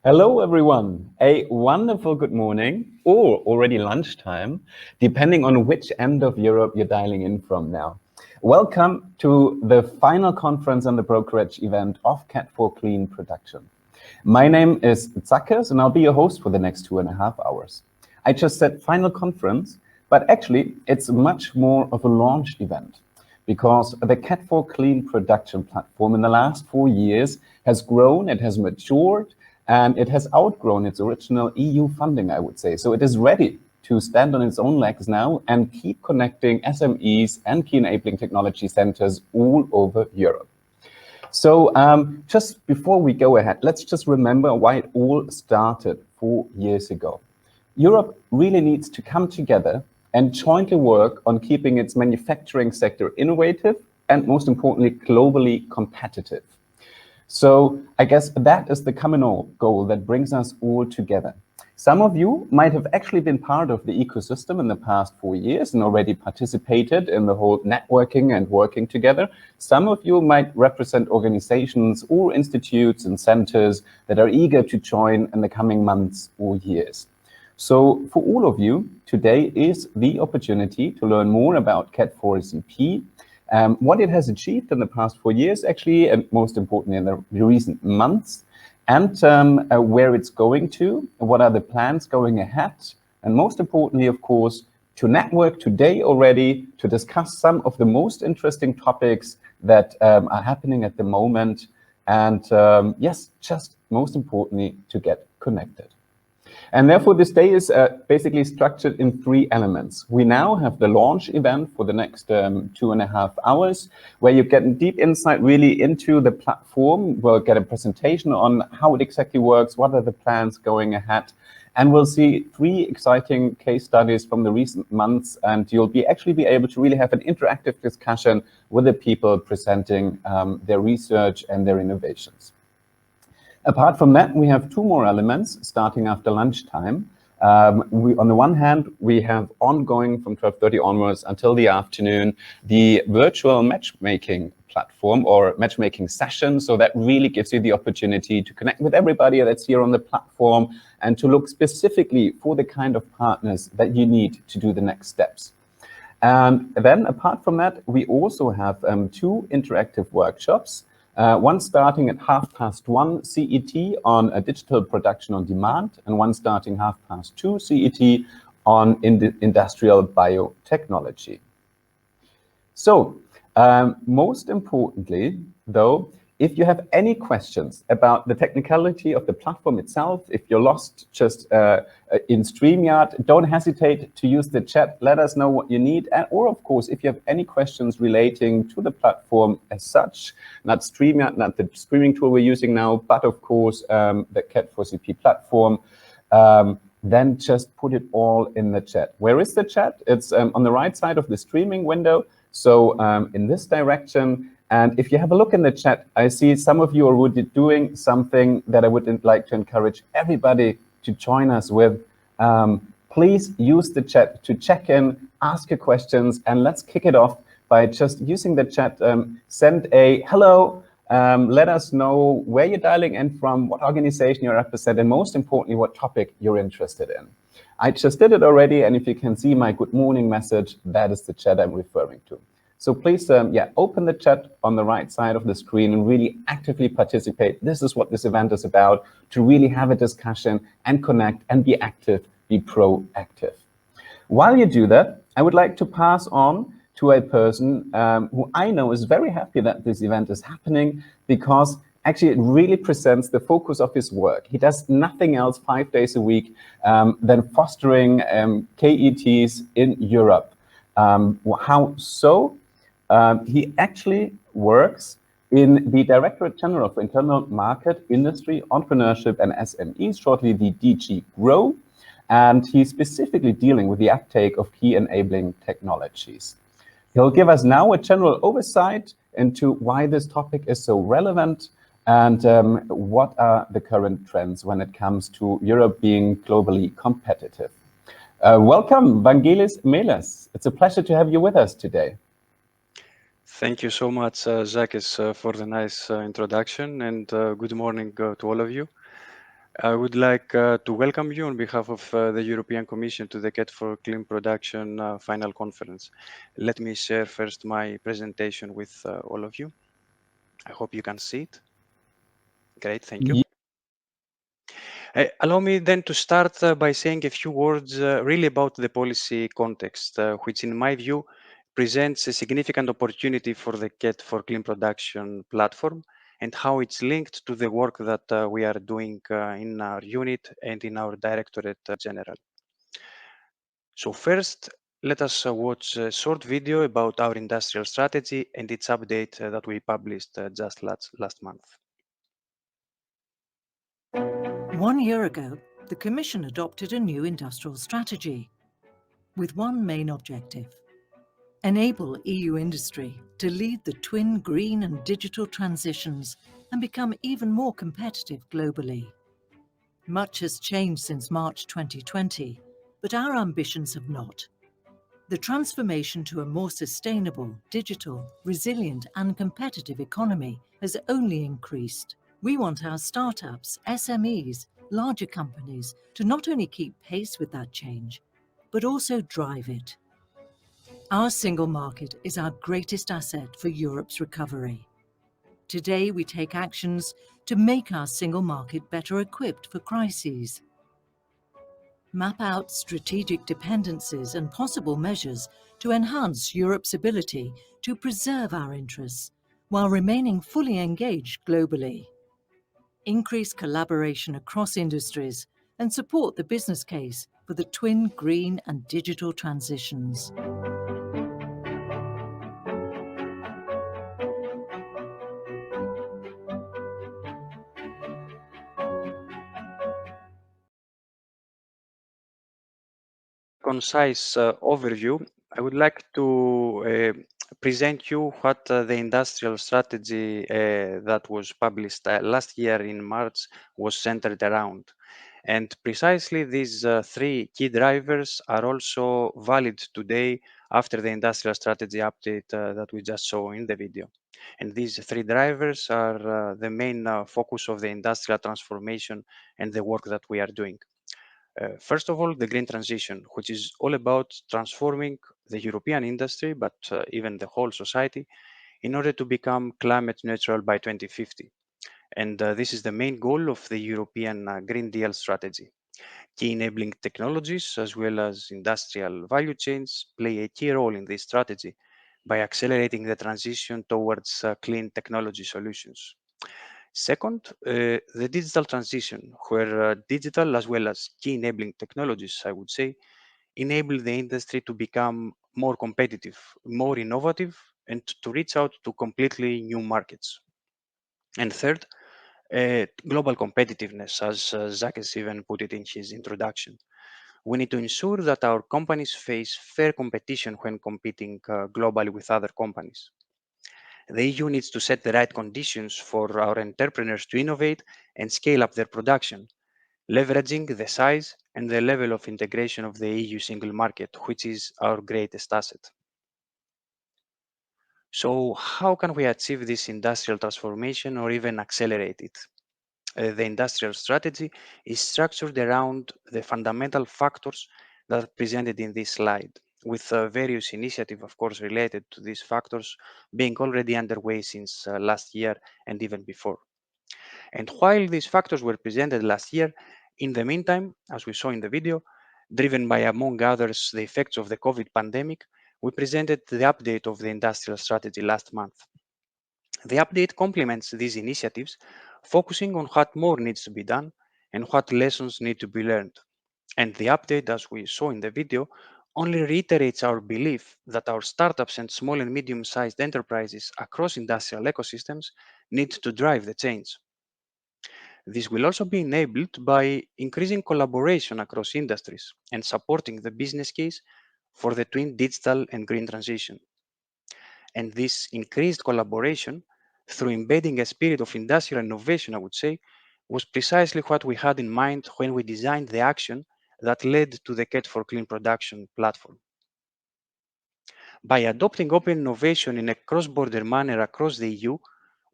Hello, everyone. A wonderful good morning or already lunchtime, depending on which end of Europe you're dialing in from now. Welcome to the final conference on the brokerage event of KET4CleanProduction. My name is Zakis, and I'll be your host for the next 2.5 hours. I just said final conference, but actually it's much more of a launch event because the KET4CleanProduction platform in the last 4 years has grown, it has matured, and it has outgrown its original EU funding, I would say. So it is ready to stand on its own legs now and keep connecting SMEs and key enabling technology centers all over Europe. So just before we go ahead, let's just remember why it all started 4 years ago. Europe really needs to come together and jointly work on keeping its manufacturing sector innovative and, most importantly, globally competitive. So I guess that is the common goal that brings us all together. Some of you might have actually been part of the ecosystem in the past 4 years and already participated in the whole networking and working together. Some of you might represent organizations or institutes and centers that are eager to join in the coming months or years. So for all of you, today is the opportunity to learn more about KET4CP, what it has achieved in the past 4 years, actually, and most importantly in the recent months, and where it's going to, what are the plans going ahead, and most importantly, of course, to network today already to discuss some of the most interesting topics that are happening at the moment, and yes, just most importantly, to get connected. And therefore, this day is basically structured in 3 elements. We now have the launch event for the next 2.5 hours, where you get a deep insight really into the platform. We'll get a presentation on how it exactly works, what are the plans going ahead, and we'll see 3 exciting case studies from the recent months, and you'll actually be able to really have an interactive discussion with the people presenting their research and their innovations. Apart from that, we have 2 more elements starting after lunchtime. On the one hand, we have ongoing from 12:30 onwards until the afternoon, the virtual matchmaking platform or matchmaking session. So that really gives you the opportunity to connect with everybody that's here on the platform and to look specifically for the kind of partners that you need to do the next steps. And then apart from that, we also have 2 interactive workshops. One starting at 1:30 CET on a digital production on demand, and one starting 2:30 CET on industrial biotechnology. So most importantly, though, if you have any questions about the technicality of the platform itself, if you're lost just in StreamYard, don't hesitate to use the chat. Let us know what you need. Or, of course, if you have any questions relating to the platform as such, not StreamYard, not the streaming tool we're using now, but, of course, the KET4CP platform, then just put it all in the chat. Where is the chat? It's on the right side of the streaming window. So in this direction. And if you have a look in the chat, I see some of you are already doing something that I would like to encourage everybody to join us with. Please use the chat to check in, ask your questions, and let's kick it off by just using the chat. Send a hello, let us know where you're dialing in from, what organization you're representing, and most importantly, what topic you're interested in. I just did it already, and if you can see my good morning message, that is the chat I'm referring to. So please, open the chat on the right side of the screen and really actively participate. This is what this event is about, to really have a discussion and connect and be active, be proactive. While you do that, I would like to pass on to a person who I know is very happy that this event is happening, because actually it really presents the focus of his work. He does nothing else 5 days a week than fostering KETs in Europe. How so? He actually works in the Directorate General for Internal Market, Industry, Entrepreneurship and SMEs, shortly the DG GROW, and he's specifically dealing with the uptake of key enabling technologies. He'll give us now a general oversight into why this topic is so relevant and what are the current trends when it comes to Europe being globally competitive. Welcome, Vangelis Meles. It's a pleasure to have you with us today. Thank you so much, Zakis, for the nice introduction, and good morning to all of you. I would like to welcome you on behalf of the European Commission to the KET4CleanProduction final conference. Let me share first my presentation with all of you. I hope you can see it. Great, thank you. Allow me then to start by saying a few words really about the policy context, which in my view presents a significant opportunity for the KET4CleanProduction platform and how it's linked to the work that we are doing in our unit and in our Directorate General. So first, let us watch a short video about our industrial strategy and its update that we published just last month. 1 year ago, the Commission adopted a new industrial strategy with one main objective: enable EU industry to lead the twin green and digital transitions and become even more competitive globally. Much has changed since March 2020, but our ambitions have not. The transformation to a more sustainable, digital, resilient and competitive economy has only increased. We want our startups, SMEs, larger companies to not only keep pace with that change, but also drive it. Our single market is our greatest asset for Europe's recovery. Today, we take actions to make our single market better equipped for crises. Map out strategic dependencies and possible measures to enhance Europe's ability to preserve our interests while remaining fully engaged globally. Increase collaboration across industries and support the business case for the twin green and digital transitions. Concise overview, I would like to present you what the industrial strategy that was published last year in March was centered around. And precisely these three key drivers are also valid today after the industrial strategy update that we just saw in the video. And these three drivers are the main focus of the industrial transformation and the work that we are doing. First of all, the green transition, which is all about transforming the European industry, but even the whole society, in order to become climate neutral by 2050. And this is the main goal of the European Green Deal strategy. Key enabling technologies, as well as industrial value chains, play a key role in this strategy by accelerating the transition towards clean technology solutions. Second, the digital transition, where digital as well as key enabling technologies, I would say, enable the industry to become more competitive, more innovative, and to reach out to completely new markets. And third, global competitiveness, as Zach has even put it in his introduction. We need to ensure that our companies face fair competition when competing globally with other companies. The EU needs to set the right conditions for our entrepreneurs to innovate and scale up their production, leveraging the size and the level of integration of the EU single market, which is our greatest asset. So how can we achieve this industrial transformation or even accelerate it? The industrial strategy is structured around the fundamental factors that are presented in this slide, with various initiatives, of course, related to these factors being already underway since last year and even before. And while these factors were presented last year, in the meantime, as we saw in the video, driven by, among others, the effects of the COVID pandemic, we presented the update of the industrial strategy last month. The update complements these initiatives, focusing on what more needs to be done and what lessons need to be learned. And the update, as we saw in the video, only reiterates our belief that our startups and small and medium-sized enterprises across industrial ecosystems need to drive the change. This will also be enabled by increasing collaboration across industries and supporting the business case for the twin digital and green transition. And this increased collaboration, through embedding a spirit of industrial innovation, I would say, was precisely what we had in mind when we designed the action that led to the KET4CleanProduction platform. By adopting open innovation in a cross-border manner across the EU,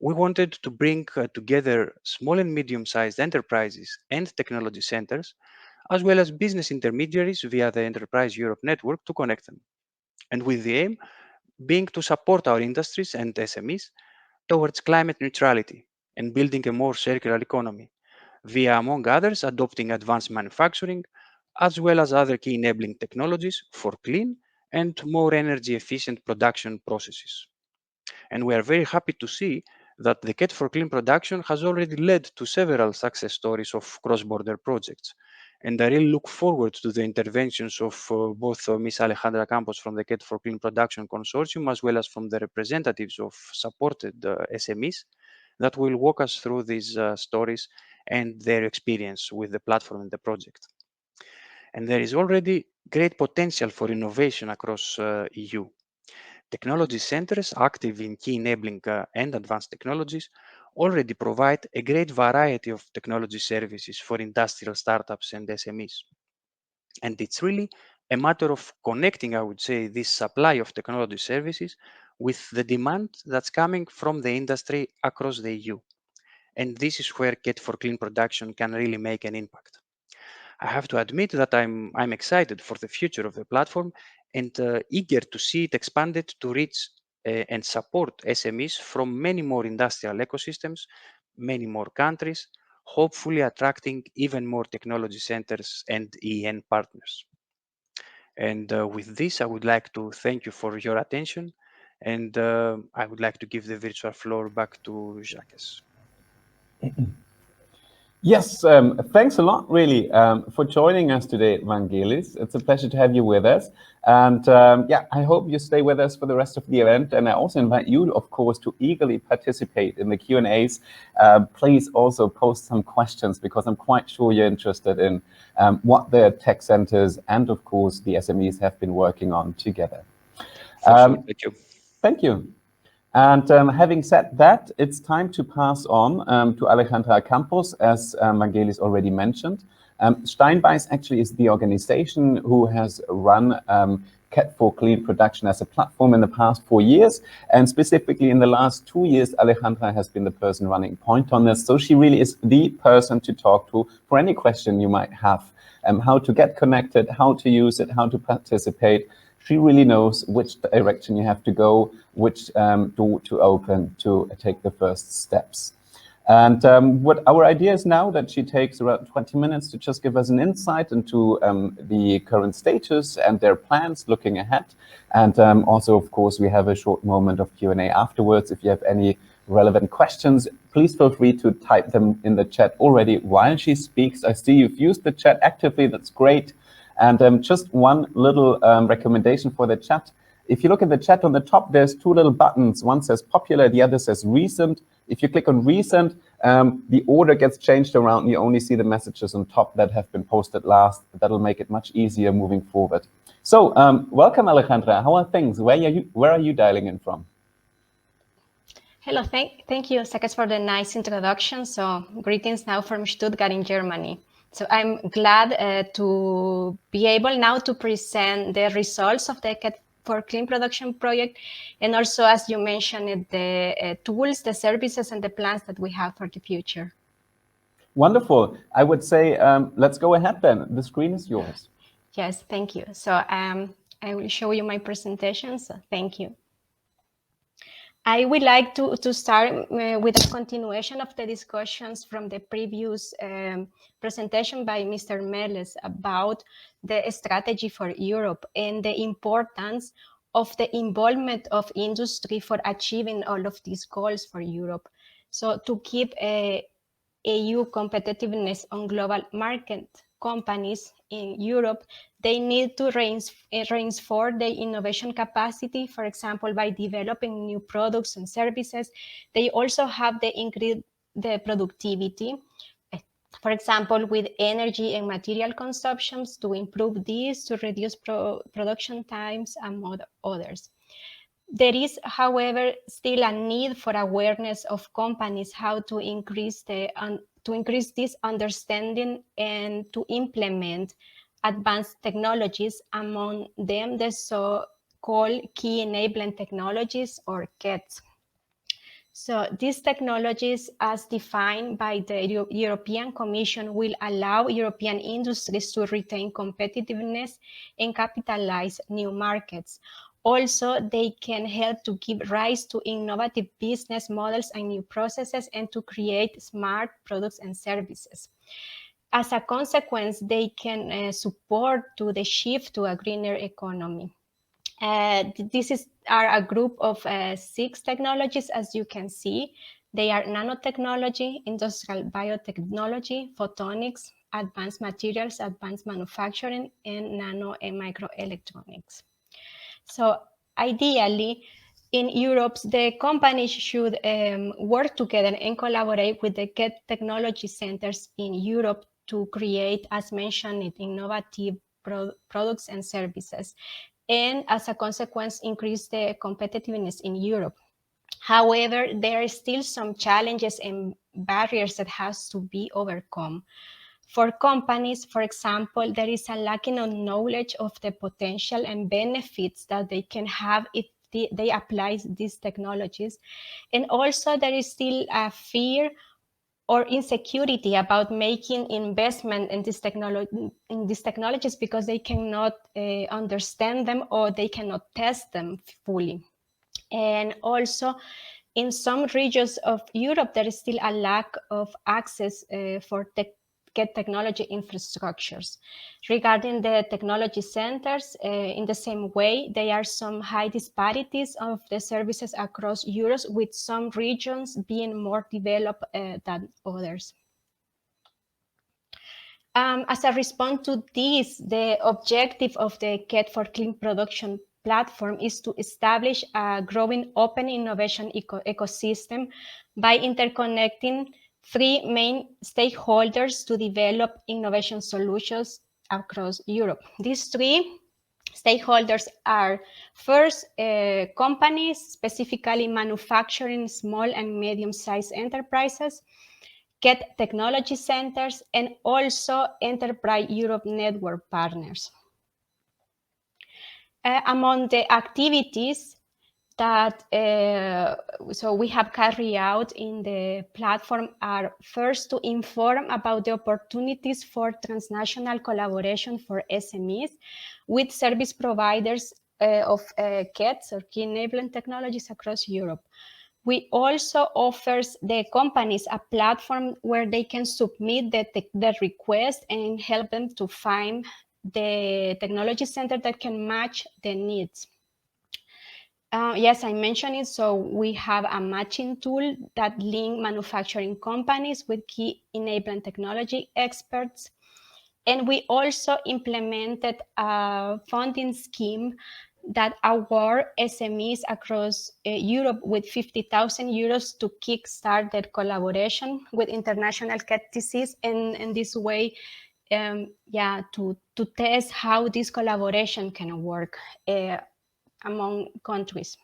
We wanted to bring together small and medium-sized enterprises and technology centers, as well as business intermediaries via the Enterprise Europe network to connect them. And with the aim being to support our industries and SMEs towards climate neutrality and building a more circular economy via, among others, adopting advanced manufacturing, as well as other key enabling technologies for clean and more energy efficient production processes. And we are very happy to see that the KET4Clean production has already led to several success stories of cross-border projects. And I really look forward to the interventions of both Ms. Alejandra Campos from the KET4Clean production consortium, as well as from the representatives of supported SMEs that will walk us through these stories and their experience with the platform and the project. And there is already great potential for innovation across EU. Technology centers active in key enabling and advanced technologies already provide a great variety of technology services for industrial startups and SMEs. And it's really a matter of connecting, I would say, this supply of technology services with the demand that's coming from the industry across the EU. And this is where KET4CleanProduction can really make an impact. I have to admit that I'm excited for the future of the platform and eager to see it expanded to reach and support SMEs from many more industrial ecosystems, many more countries, hopefully attracting even more technology centers and EN partners. And with this, I would like to thank you for your attention, and I would like to give the virtual floor back to Jacques. Yes, thanks a lot, really, for joining us today, Vangelis. It's a pleasure to have you with us. And yeah, I hope you stay with us for the rest of the event. And I also invite you, of course, to eagerly participate in the Q&As. Please also post some questions, because I'm quite sure you're interested in what the tech centers and, of course, the SMEs have been working on together. Sure. Thank you. Thank you. And having said that, it's time to pass on to Alejandra Campos, as Vangelis already mentioned. Steinbeiß actually is the organization who has run KET4CleanProduction as a platform in the past 4 years. And specifically in the last 2 years, Alejandra has been the person running point on this. So she really is the person to talk to for any question you might have. How to get connected, how to use it, how to participate. She really knows which direction you have to go, which door to open to take the first steps. And what our idea is now that she takes around 20 minutes to just give us an insight into the current status and their plans looking ahead. And also, of course, we have a short moment of Q&A afterwards. If you have any relevant questions, please feel free to type them in the chat already while she speaks. I see you've used the chat actively. That's great. And just one little recommendation for the chat. If you look at the chat on the top, there's 2 little buttons. One says popular, the other says recent. If you click on recent, the order gets changed around and you only see the messages on top that have been posted last. That'll make it much easier moving forward. So welcome, Alejandra. How are things? Where are you dialing in from? Hello, thank you, Sakis, for the nice introduction. So greetings now from Stuttgart in Germany. So I'm glad to be able now to present the results of the KET4CleanProduction project, and also, as you mentioned, the tools, the services, and the plans that we have for the future. Wonderful. I would say, let's go ahead then. The screen is yours. Yes, thank you. So I will show you my presentation, so thank you. I would like to start with a continuation of the discussions from the previous presentation by Mr. Meles about the strategy for Europe and the importance of the involvement of industry for achieving all of these goals for Europe. So to keep EU competitiveness on global market, companies in Europe, they need to reinforce their innovation capacity, for example, by developing new products and services. They also have to increase the productivity, for example, with energy and material consumptions, to improve these, to reduce production times, and others. There is, however, still a need for awareness of companies how to increase this understanding and to implement advanced technologies, among them the so-called key enabling technologies, or KETs. So these technologies, as defined by the European Commission, will allow European industries to retain competitiveness and capitalize new markets. Also, they can help to give rise to innovative business models and new processes and to create smart products and services. As a consequence, they can support to the shift to a greener economy. This are a group of 6 technologies, as you can see. They are nanotechnology, industrial biotechnology, photonics, advanced materials, advanced manufacturing, and nano and microelectronics. So ideally, in Europe, the companies should work together and collaborate with the KET technology centers in Europe to create, as mentioned, innovative products and services, and as a consequence, increase the competitiveness in Europe. However, there are still some challenges and barriers that has to be overcome. For companies, for example, there is a lacking of knowledge of the potential and benefits that they can have if they apply these technologies. And also there is still a fear or insecurity about making investment in these technologies because they cannot understand them or they cannot test them fully. And also, in some regions of Europe, there is still a lack of access for technology infrastructures. Regarding the technology centers, in the same way, there are some high disparities of the services across Europe, with some regions being more developed than others. As a response to this, the objective of the KET4CleanProduction platform is to establish a growing open innovation ecosystem by interconnecting 3 main stakeholders to develop innovation solutions across Europe. These 3 stakeholders are first companies, specifically manufacturing small and medium-sized enterprises, KET technology centers, and also Enterprise Europe network partners. Among the activities that so we have carried out in the platform are first to inform about the opportunities for transnational collaboration for SMEs with service providers of KETs or key enabling technologies across Europe. We also offers the companies a platform where they can submit the request and help them to find the technology center that can match the needs. Yes, I mentioned it. So we have a matching tool that link manufacturing companies with key enabling technology experts. And we also implemented a funding scheme that award SMEs across Europe with 50,000 euros to kickstart their collaboration with international KETTCs, and in this way, to test how this collaboration can work among countries.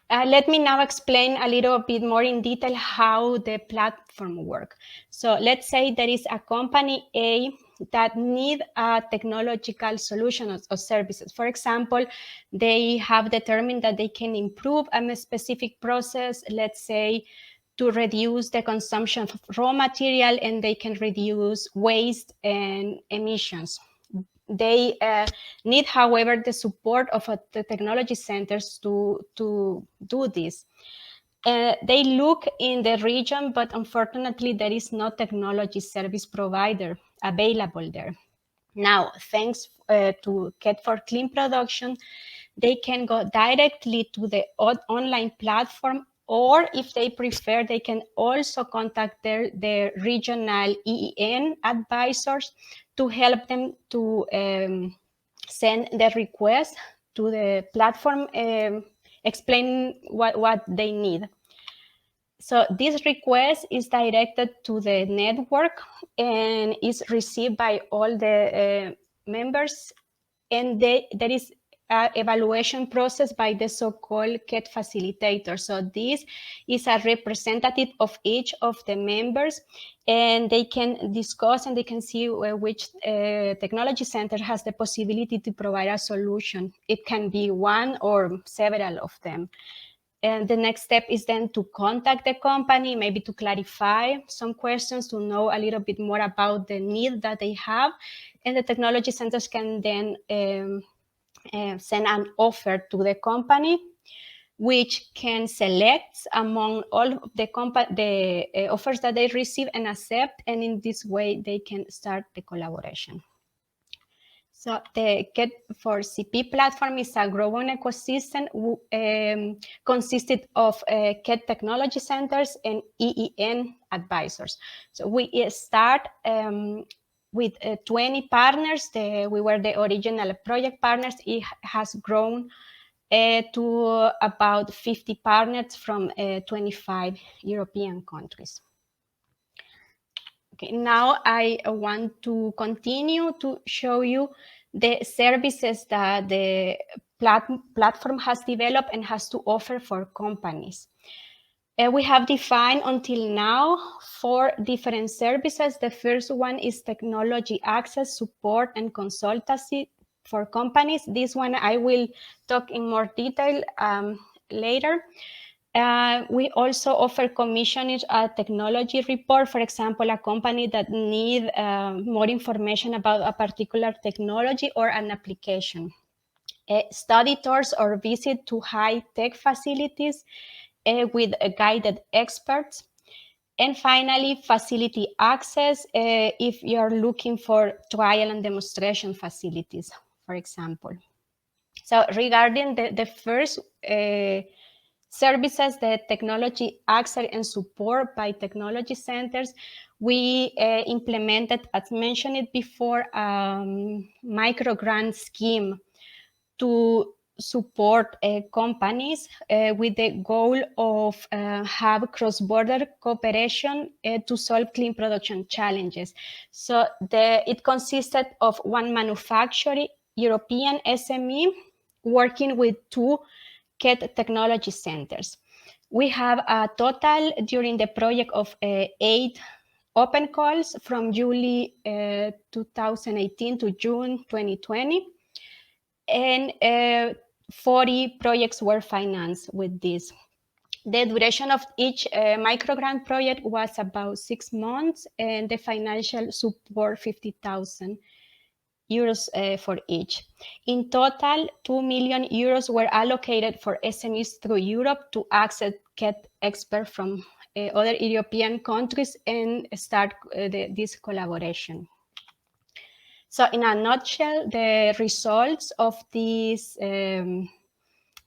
Let me now explain a little bit more in detail how the platform works. So let's say there is a company A that need a technological solution or services. For example, they have determined that they can improve a specific process, let's say, to reduce the consumption of raw material, and they can reduce waste and emissions. They need, however, the support of the technology centers to do this. They look in the region, but unfortunately, there is no technology service provider available there. Now, thanks to KET4CleanProduction, they can go directly to the online platform, or if they prefer, they can also contact their regional EEN advisors to help them to send the request to the platform, explain what they need. So this request is directed to the network and is received by all the members, and there is an evaluation process by the so-called KET facilitator. So this is a representative of each of the members, and they can discuss and they can see which technology center has the possibility to provide a solution. It can be one or several of them. And the next step is then to contact the company, maybe to clarify some questions, to know a little bit more about the need that they have. And the technology centers can then send an offer to the company, which can select among all of the offers that they receive and accept. And in this way, they can start the collaboration. So the KET4CP platform is a growing ecosystem consisted of KET technology centers and EEN advisors. So we start with 20 partners. We were the original project partners. It has grown to about 50 partners from 25 European countries. Okay, now I want to continue to show you the services that the platform has developed and has to offer for companies. We have defined until now 4 different services. The first one is technology access, support, and consultancy for companies. This one I will talk in more detail later. We also offer commissioning a technology report. For example, a company that needs more information about a particular technology or an application. Study tours or visit to high-tech facilities with guided experts. And finally, facility access if you're looking for trial and demonstration facilities, for example. So regarding the first services, the technology access and support by technology centers, we implemented, as mentioned before, micro grant scheme to support companies with the goal of have cross-border cooperation to solve clean production challenges. So it consisted of one manufacturer, European SME, working with 2 KET technology centers. We have a total during the project of 8 open calls from July 2018 to June 2020. And 40 projects were financed with this. The duration of each microgrant project was about 6 months, and the financial support 50,000 euros for each. In total, 2 million euros were allocated for SMEs through Europe to access KET experts from other European countries and start this collaboration. So in a nutshell, the results of these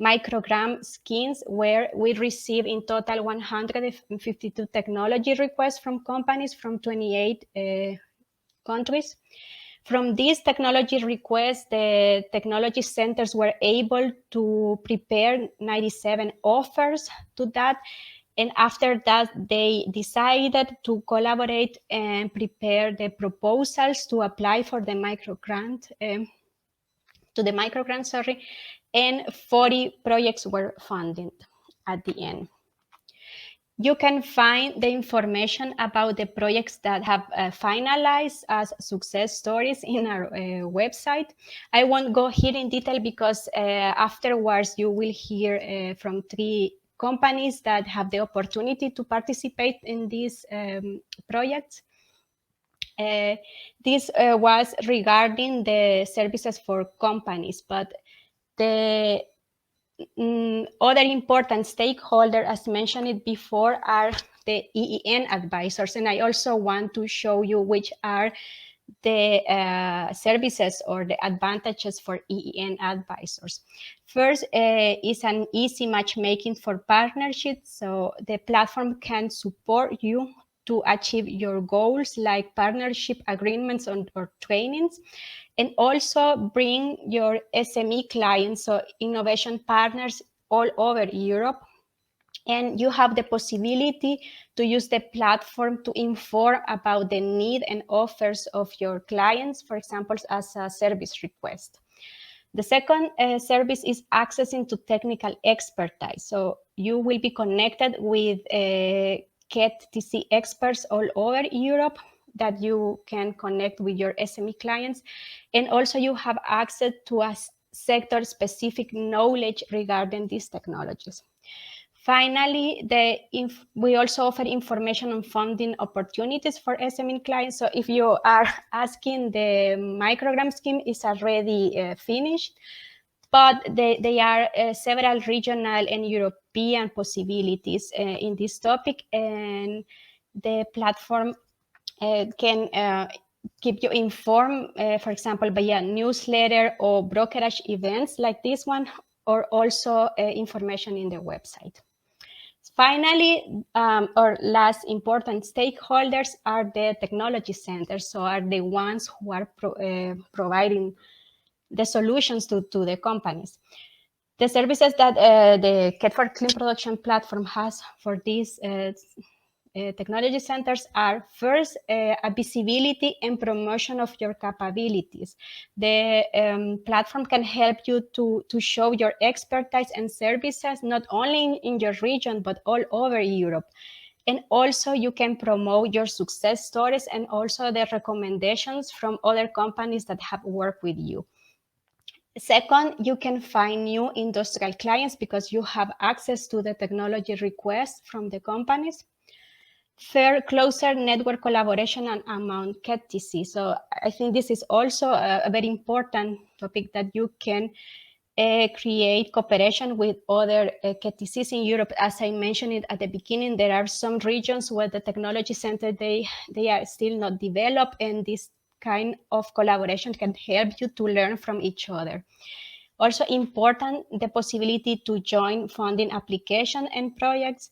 microgram schemes were we received in total 152 technology requests from companies from 28 countries. From these technology requests, the technology centers were able to prepare 97 offers to that. And after that, they decided to collaborate and prepare the proposals to apply for the microgrant, and 40 projects were funded at the end. You can find the information about the projects that have finalized as success stories in our website. I won't go here in detail because afterwards you will hear from 3 companies that have the opportunity to participate in these projects. This was regarding the services for companies, but the other important stakeholder, as mentioned before, are the EEN advisors. And I also want to show you which are the services or the advantages for EEN advisors. First is an easy matchmaking for partnerships. So the platform can support you to achieve your goals like partnership agreements or trainings, and also bring your SME clients, so innovation partners all over Europe. And you have the possibility to use the platform to inform about the need and offers of your clients, for example, as a service request. The second service is accessing to technical expertise. So you will be connected with KET-TC experts all over Europe that you can connect with your SME clients. And also you have access to a sector-specific knowledge regarding these technologies. Finally, we also offer information on funding opportunities for SME clients. So if you are asking, the microgram scheme is already finished, but there are several regional and European possibilities in this topic, and the platform can keep you informed, for example, via newsletter or brokerage events like this one, or also information in the website. Finally, our last important stakeholders are the technology centers, so are the ones who are providing the solutions to the companies. The services that the KET4CleanProduction platform has for these technology centers are first a visibility and promotion of your capabilities. The platform can help you to show your expertise and services not only in your region but all over Europe. And also you can promote your success stories and also the recommendations from other companies that have worked with you. Second, you can find new industrial clients because you have access to the technology requests from the companies. Third, closer network collaboration and among KET4C. So I think this is also a very important topic, that you can create cooperation with other KET4Cs in Europe. As I mentioned it at the beginning, there are some regions where the technology center, they are still not developed, and this kind of collaboration can help you to learn from each other. Also important, the possibility to join funding application and projects,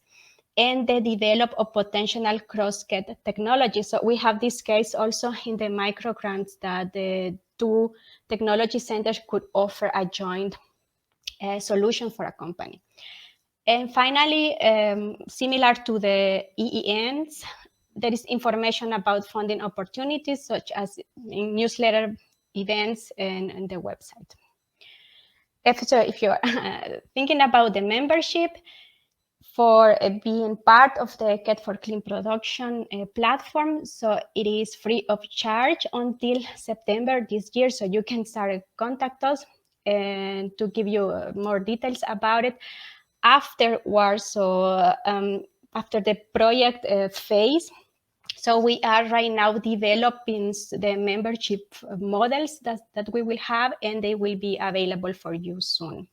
and the develop of potential cross-KET technology. So we have this case also in the micro grants, that the two technology centers could offer a joint solution for a company. And finally, similar to the EENs, there is information about funding opportunities, such as in newsletter, events, and the website. If you're thinking about the membership, for being part of the KET4CleanProduction platform, so it is free of charge until September this year. So you can start contact us and to give you more details about it afterwards. So after the project phase, so we are right now developing the membership models that we will have, and they will be available for you soon.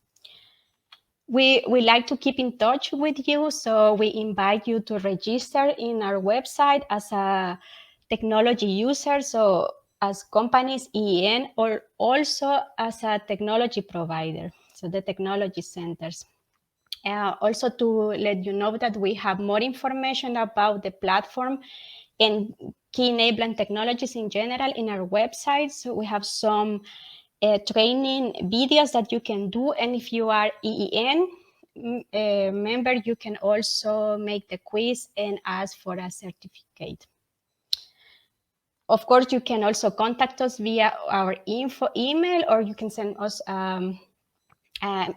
We like to keep in touch with you, so we invite you to register in our website as a technology user, so as companies EEN, or also as a technology provider, so the technology centers. Also to let you know that we have more information about the platform and key enabling technologies in general in our website. So we have some training videos that you can do, and if you are EEN member, you can also make the quiz and ask for a certificate. Of course, you can also contact us via our info email, or you can send us an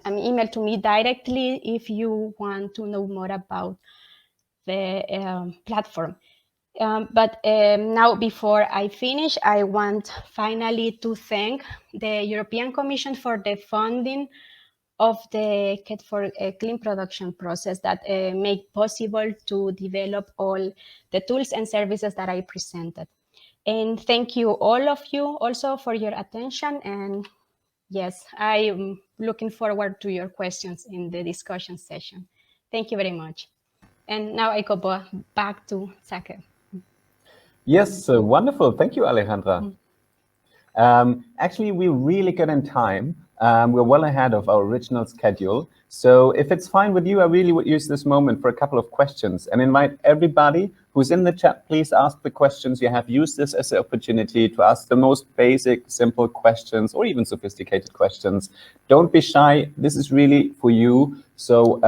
email to me directly if you want to know more about the platform. But now, before I finish, I want finally to thank the European Commission for the funding of the KET4CleanProduction process that make possible to develop all the tools and services that I presented. And thank you, all of you, also for your attention. And yes, I'm looking forward to your questions in the discussion session. Thank you very much. And now I go back to Zach. Yes, wonderful. Thank you, Alejandra. Actually, we're really good in time. We're well ahead of our original schedule. So if it's fine with you, I really would use this moment for a couple of questions and invite everybody who's in the chat, please ask the questions you have. Use this as an opportunity to ask the most basic, simple questions, or even sophisticated questions. Don't be shy. This is really for you. So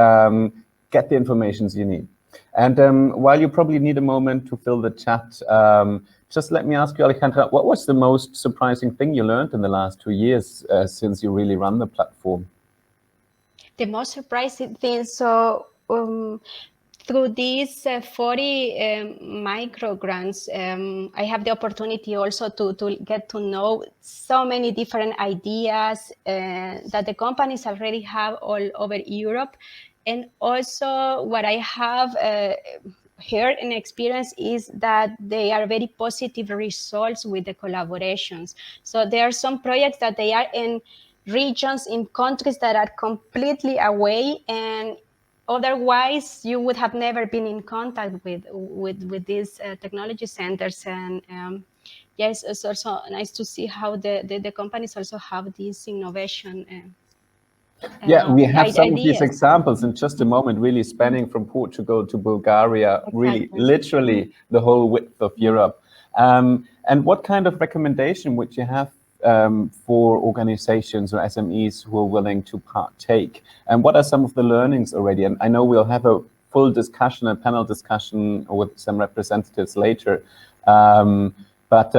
get the information you need. And while you probably need a moment to fill the chat, just let me ask you, Alejandra, what was the most surprising thing you learned in the last 2 years since you really run the platform? The most surprising thing, so through these 40 micro grants, I have the opportunity also to get to know so many different ideas that the companies already have all over Europe. And also what I have heard and experience is that they are very positive results with the collaborations. So there are some projects that they are in regions, in countries that are completely away, and otherwise you would have never been in contact with these technology centers. And yes, it's also nice to see how the companies also have this innovation. Yeah, we have some of these Ideas. examples in just a moment, really spanning from Portugal to Bulgaria, really Exactly. literally the whole width of Europe. And what kind of recommendation would you have for organizations or SMEs who are willing to partake? And what are some of the learnings already? And I know we'll have a full discussion, a panel discussion with some representatives later. But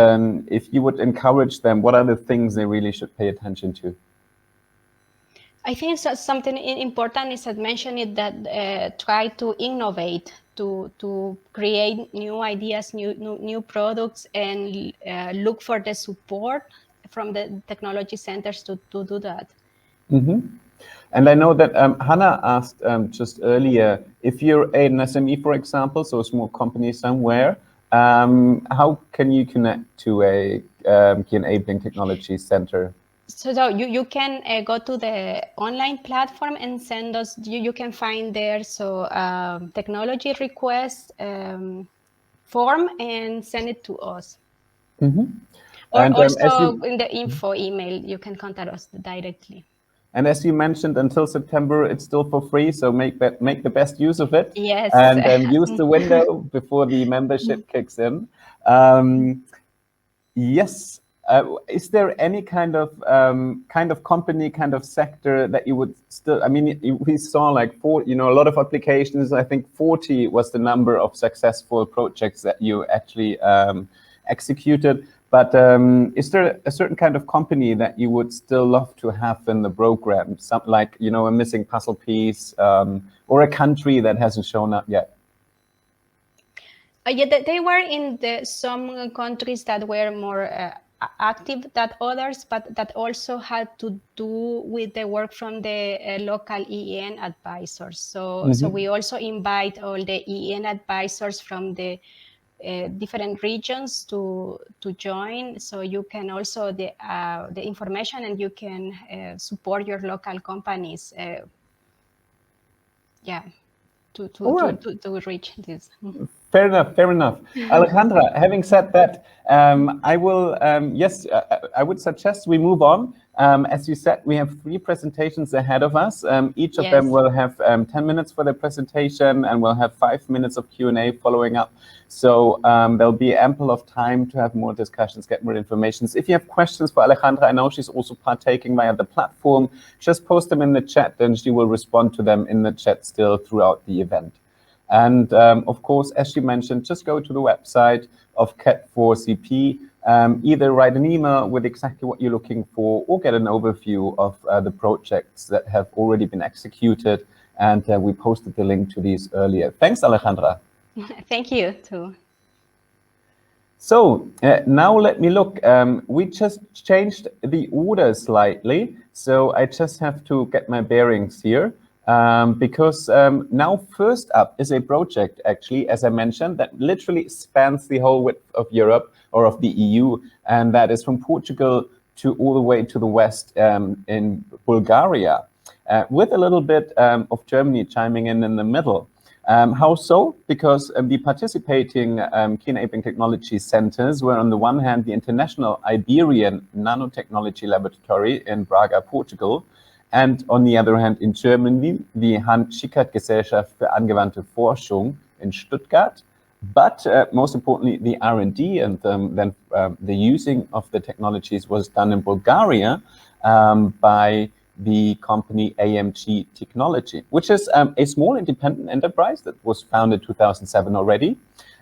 if you would encourage them, what are the things they really should pay attention to? I think something important is that mentioned that try to innovate, to create new ideas, new products, and look for the support from the technology centers to do that. Mm-hmm. And I know that Hannah asked just earlier, if you're an SME, for example, so a small company somewhere, how can you connect to a enabling technology center? So you can go to the online platform and send us, you can find there, so technology request form, and send it to us. Mm-hmm. Or And also in the info email, you can contact us directly. And as you mentioned, until September, it's still for free. So make the best use of it. Yes. And use the window before the membership kicks in. Yes. Is there any kind of company, kind of sector that you would still? I mean, we saw like a lot of applications. I think 40 was the number of successful projects that you actually executed. But is there a certain kind of company that you would still love to have in the program? Something like, a missing puzzle piece, or a country that hasn't shown up yet? Yeah, they were in some countries that were more active than others, but that also had to do with the work from the local EN advisors. So we also invite all the EN advisors from the different regions to join, so you can also the information, and you can support your local companies. Yeah, to reach this. Fair enough. Fair enough. Alejandra, having said that, I will, yes, I would suggest we move on. As you said, we have 3 presentations ahead of us. Each of them will have 10 minutes for their presentation, and we'll have 5 minutes of Q&A following up. So there'll be ample of time to have more discussions, get more information. So if you have questions for Alejandra, I know she's also partaking via the platform, just post them in the chat, and she will respond to them in the chat still throughout the event. And of course, as she mentioned, just go to the website of KET4CP, either write an email with exactly what you're looking for, or get an overview of the projects that have already been executed. And we posted the link to these earlier. Thanks, Alejandra. Thank you, too. So now let me look. We just changed the order slightly. So I just have to get my bearings here. Because now first up is a project, actually, as I mentioned, that literally spans the whole width of Europe or of the EU, and that is from Portugal to all the way to the west in Bulgaria, with a little bit of Germany chiming in the middle. How so? Because the participating key enabling technology centers were, on the one hand, the International Iberian Nanotechnology Laboratory in Braga, Portugal, and on the other hand, in Germany, the Hans-Schickard-Gesellschaft für angewandte Forschung in Stuttgart. But most importantly, the R&D and then the using of the technologies was done in Bulgaria by the company AMG Technology, which is a small independent enterprise that was founded in 2007 already.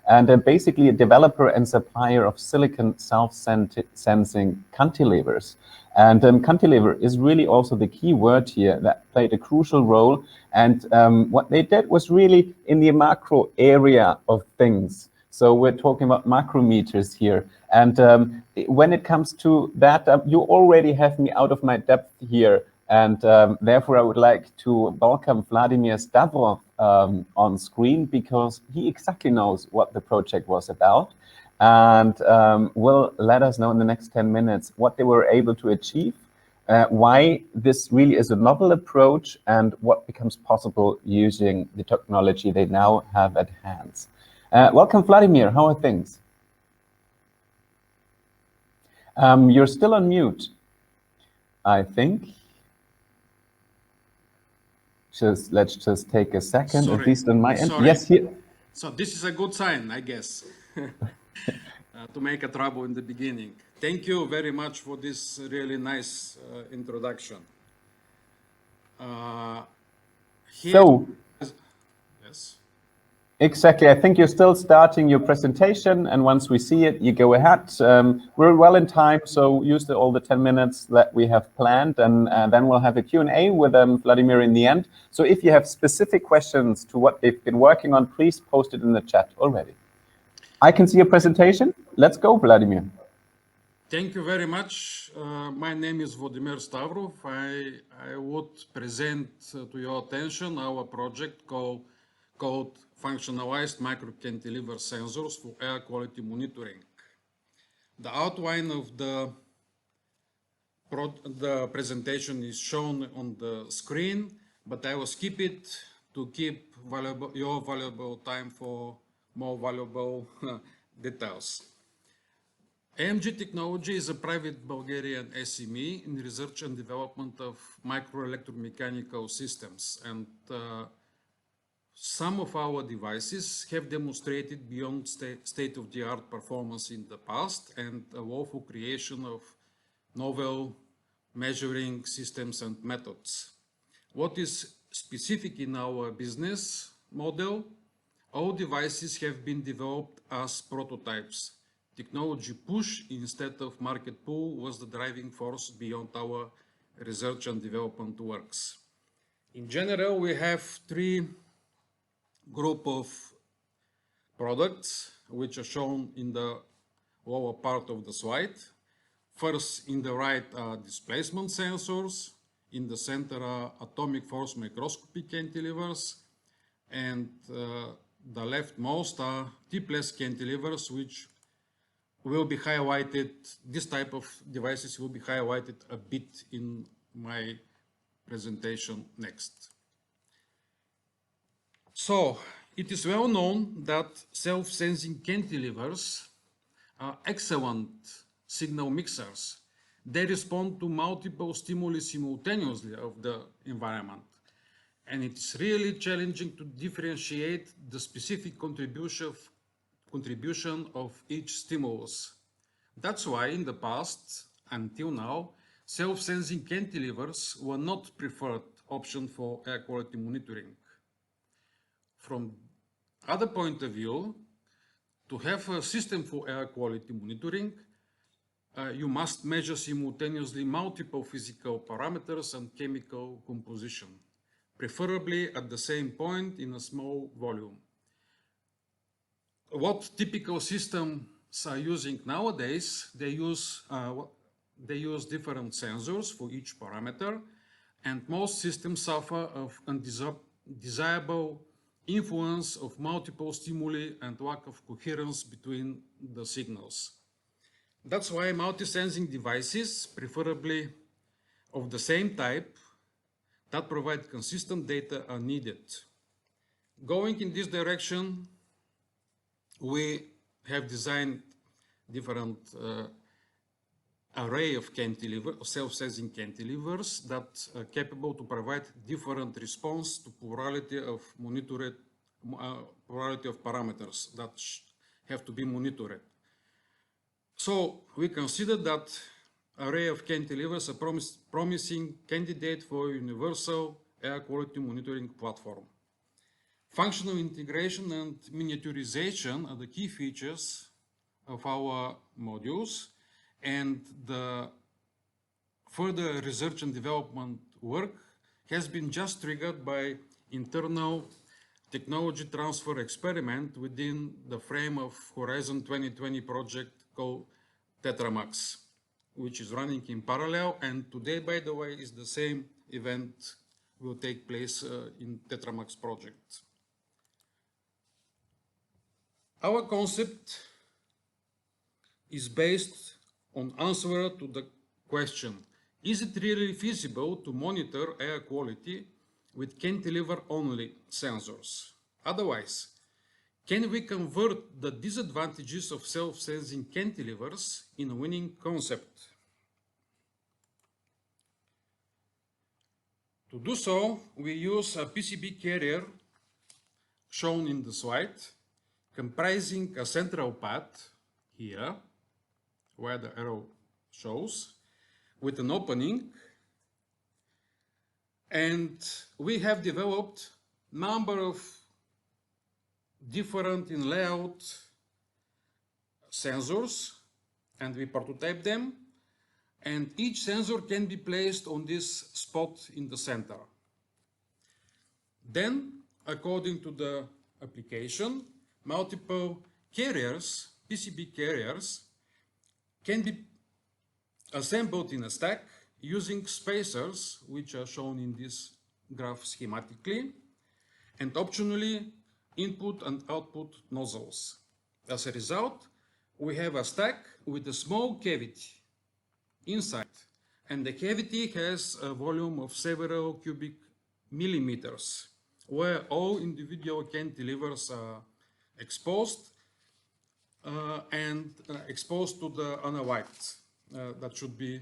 And basically a developer and supplier of silicon self-sensing cantilevers. And cantilever is really also the key word here that played a crucial role. And what they did was really in the macro area of things. So we're talking about macrometers here. And when it comes to that, you already have me out of my depth here And therefore, I would like to welcome Vladimir Stavrov on screen, because he exactly knows what the project was about, and will let us know in the next 10 minutes what they were able to achieve, why this really is a novel approach, and what becomes possible using the technology they now have at hand. Welcome, Vladimir. How are things? You're still on mute, I think. Let's just take a second, Sorry. at least on my end. Sorry. Yes, here. So this is a good sign, I guess, to make a trouble in the beginning. Thank you very much for this really nice introduction. So, yes. Exactly. I think you're still starting your presentation, and once we see it, you go ahead. We're well in time, so use all the 10 minutes that we have planned, and then we'll have a Q&A with Vladimir in the end. So if you have specific questions to what they've been working on, please post it in the chat already. I can see your presentation. Let's go, Vladimir. Thank you very much. My name is Vladimir Stavrov. I would present to your attention our project called Functionalized Micro-Cantilever Sensors for Air Quality Monitoring. The outline of the presentation is shown on the screen, but I will skip it to keep your valuable time for more valuable details. AMG Technology is a private Bulgarian SME in research and development of microelectromechanical systems, and some of our devices have demonstrated beyond state-of-the-art performance in the past and allow for creation of novel measuring systems and methods. What is specific in our business model? All devices have been developed as prototypes. Technology push instead of market pull was the driving force beyond our research and development works. In general, we have three group of products which are shown in the lower part of the slide. First, in the right are displacement sensors, in the center are atomic force microscopy cantilevers, and the leftmost are tipless cantilevers, which will be highlighted. This type of devices will be highlighted a bit in my presentation next. So, it is well known that self-sensing cantilevers are excellent signal mixers. They respond to multiple stimuli simultaneously of the environment. And it's really challenging to differentiate the specific contribution of each stimulus. That's why in the past, until now, self-sensing cantilevers were not preferred option for air quality monitoring. From other point of view, to have a system for air quality monitoring, you must measure simultaneously multiple physical parameters and chemical composition, preferably at the same point in a small volume. What typical systems are using nowadays, they use different sensors for each parameter, and most systems suffer of undesirable influence of multiple stimuli and lack of coherence between the signals. That's why multi-sensing devices, preferably of the same type, that provide consistent data are needed. Going in this direction, we have designed different array of self-sensing cantilevers that are capable to provide different response to plurality of parameters that have to be monitored. So we consider that array of cantilevers a promising candidate for a universal air quality monitoring platform. Functional integration and miniaturization are the key features of our modules, and the further research and development work has been just triggered by internal technology transfer experiment within the frame of Horizon 2020 project called TetraMax, which is running in parallel, and today, by the way, is the same event will take place in TetraMax project. Our concept is based on answer to the question, is it really feasible to monitor air quality with cantilever-only sensors? Otherwise, can we convert the disadvantages of self-sensing cantilevers in a winning concept? To do so, we use a PCB carrier shown in the slide, comprising a central path here, where the arrow shows, with an opening. And we have developed a number of different in layout sensors, and we prototype them. And each sensor can be placed on this spot in the center. Then, according to the application, multiple carriers, PCB carriers, can be assembled in a stack using spacers, which are shown in this graph schematically, and optionally input and output nozzles. As a result, we have a stack with a small cavity inside, and the cavity has a volume of several cubic millimeters, where all individual cantilevers are exposed and exposed to the inner light that should be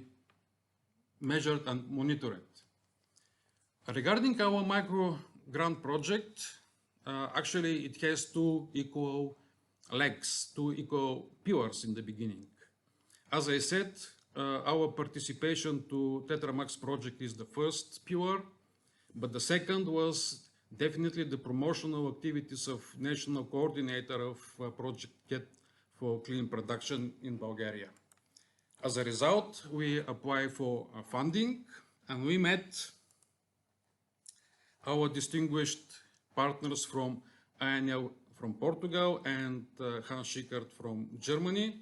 measured and monitored. Regarding our micro grant project, actually it has two equal legs, two equal pillars in the beginning. As I said, our participation to TetraMax project is the first pillar, but the second was definitely the promotional activities of national coordinator of project KET4CleanProduction in Bulgaria. As a result, we applied for funding, and we met our distinguished partners from ANL from Portugal and Hans Schickert from Germany.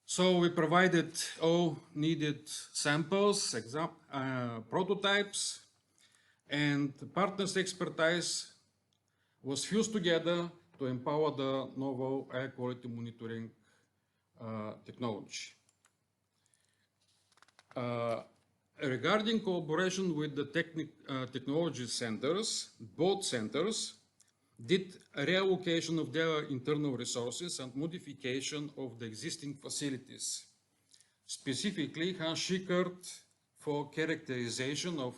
So we provided all needed samples, prototypes, and partners' expertise was fused together to empower the novel air quality monitoring technology. Regarding cooperation with the technology centers, both centers did a reallocation of their internal resources and modification of the existing facilities. Specifically, Hans Schickert for characterization of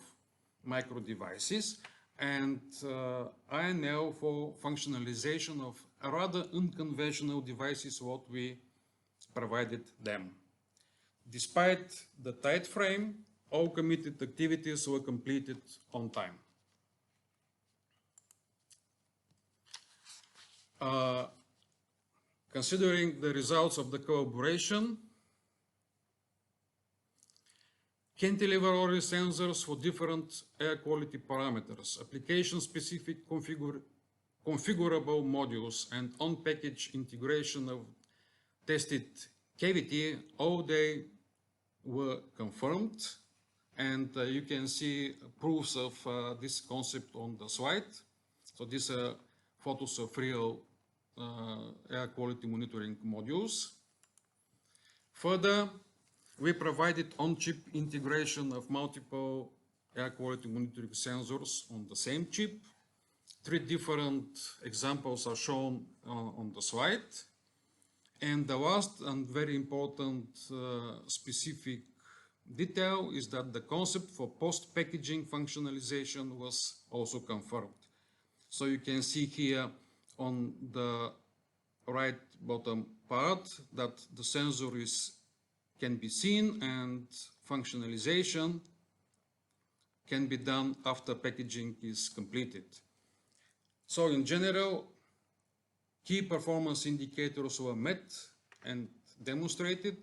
micro devices and INL for functionalization of rather unconventional devices what we provided them. Despite the tight frame, all committed activities were completed on time. Considering the results of the collaboration, cantilever-only sensors for different air quality parameters, application-specific configurable modules, and on-package integration of tested cavity, all they were confirmed. And you can see proofs of this concept on the slide. So these are photos of real air quality monitoring modules. Further, we provided on-chip integration of multiple air quality monitoring sensors on the same chip. 3 different examples are shown on the slide. And the last and very important specific detail is that the concept for post-packaging functionalization was also confirmed. So you can see here on the right bottom part that the sensor can be seen and functionalization can be done after packaging is completed. So in general, key performance indicators were met and demonstrated.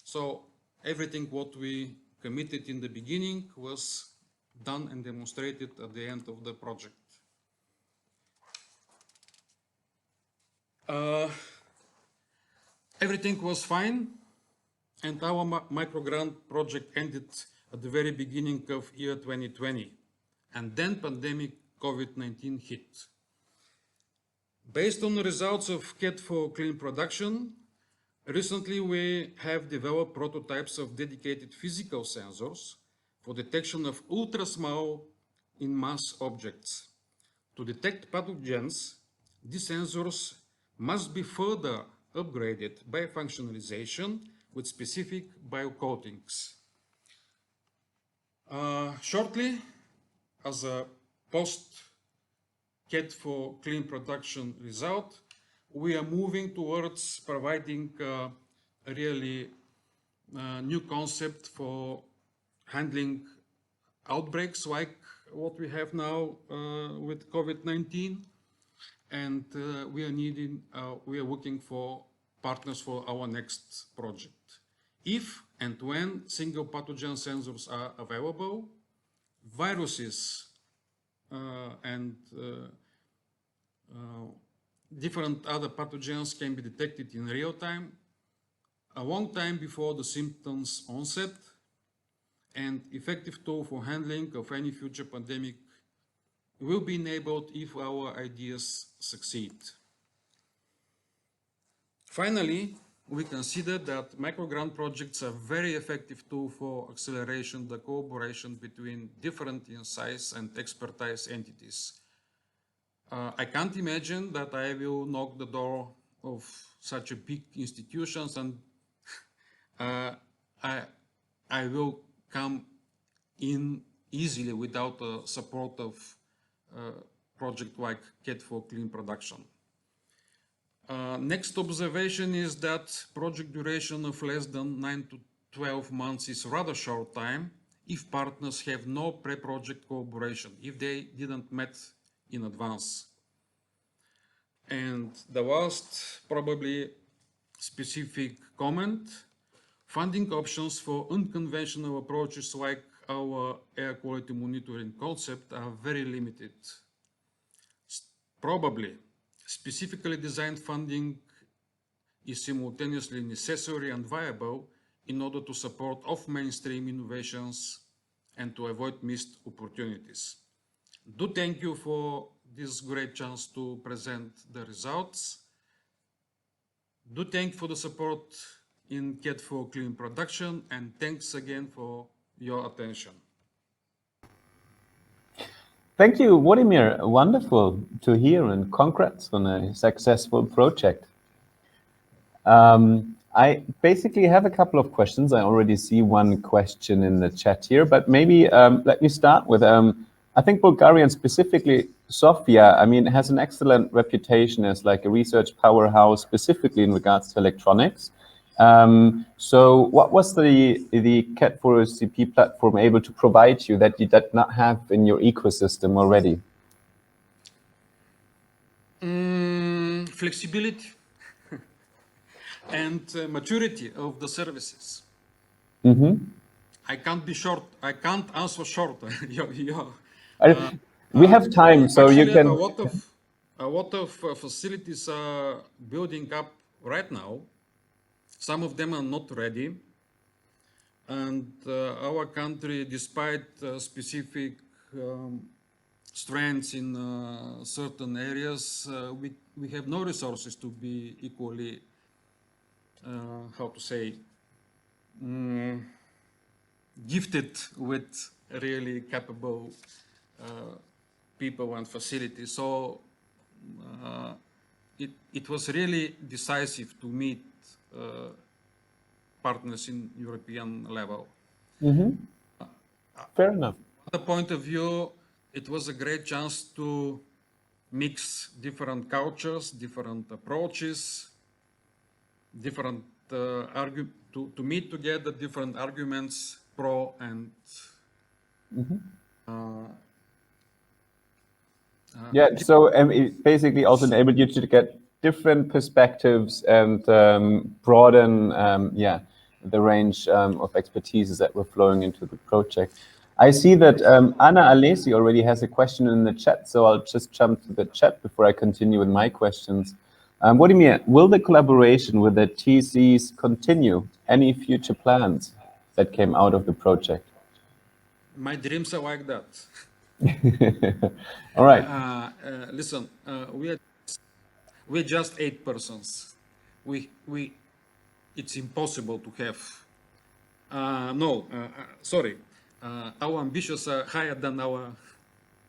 So everything what we committed in the beginning was done and demonstrated at the end of the project. Everything was fine, and our microgrant project ended at the very beginning of year 2020, and then pandemic COVID-19 hit. Based on the results of KET4CleanProduction, recently we have developed prototypes of dedicated physical sensors for detection of ultra-small in mass objects. To detect pathogens, these sensors must be further upgraded by functionalization with specific biocoatings. Shortly, as a post-KET4CleanProduction result, we are moving towards providing a really new concept for handling outbreaks like what we have now with COVID-19, and we are looking for partners for our next project. If and when single pathogen sensors are available, viruses and different other pathogens can be detected in real time, a long time before the symptoms onset, and effective tool for handling of any future pandemic will be enabled if our ideas succeed. Finally, we consider that microgrant projects are very effective tool for acceleration the cooperation between different in size and expertise entities. I can't imagine that I will knock the door of such a big institutions and I will come in easily without the support of project like KET4CleanProduction. Next observation is that project duration of less than 9 to 12 months is rather short time if partners have no pre-project cooperation, if they didn't met in advance. And the last, probably specific comment, funding options for unconventional approaches like our air quality monitoring concept are very limited. Probably, specifically designed funding is simultaneously necessary and viable in order to support off-mainstream innovations and to avoid missed opportunities. Do thank you for this great chance to present the results. Do thank for the support in KET4CleanProduction, and thanks again for your attention. Thank you, Vladimir. Wonderful to hear, and congrats on a successful project. I basically have a couple of questions. I already see one question in the chat here, but maybe let me start with, I think Bulgaria and specifically Sofia, I mean, has an excellent reputation as like a research powerhouse, specifically in regards to electronics. So what was the KET4CP platform able to provide you that you did not have in your ecosystem already? Flexibility and maturity of the services. Mm-hmm. I can't be short. I can't answer short. We have time, so actually, you can. A lot of facilities are building up right now. Some of them are not ready, and our country, despite specific strengths in certain areas, we have no resources to be equally, how to say, gifted with really capable people and facilities. So it was really decisive to meet partners in European level. Mm-hmm. Fair enough. From the point of view, it was a great chance to mix different cultures, different approaches, different to meet together different arguments, pro and yeah. So it basically also enabled you to get different perspectives and broaden, yeah, the range of expertises that were flowing into the project. I see that Anna Alesi already has a question in the chat, so I'll just jump to the chat before I continue with my questions. Vladimir, will the collaboration with the TCs continue? Any future plans that came out of the project? My dreams are like that. All right. Listen, we're just 8 persons. It's impossible to have. Sorry. Our ambitions are higher than our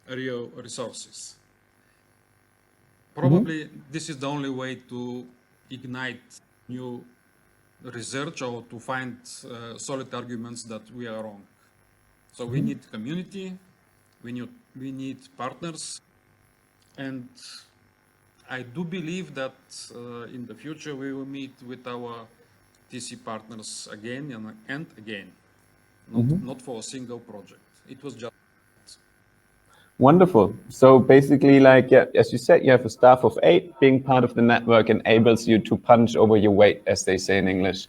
real resources. Probably this is the only way to ignite new research or to find solid arguments that we are wrong. So we need community, we need partners, and I do believe that in the future we will meet with our TC partners again and again, not for a single project. It was just Wonderful. So basically, like, yeah, as you said, you have a staff of 8. Being part of the network enables you to punch over your weight, as they say in English.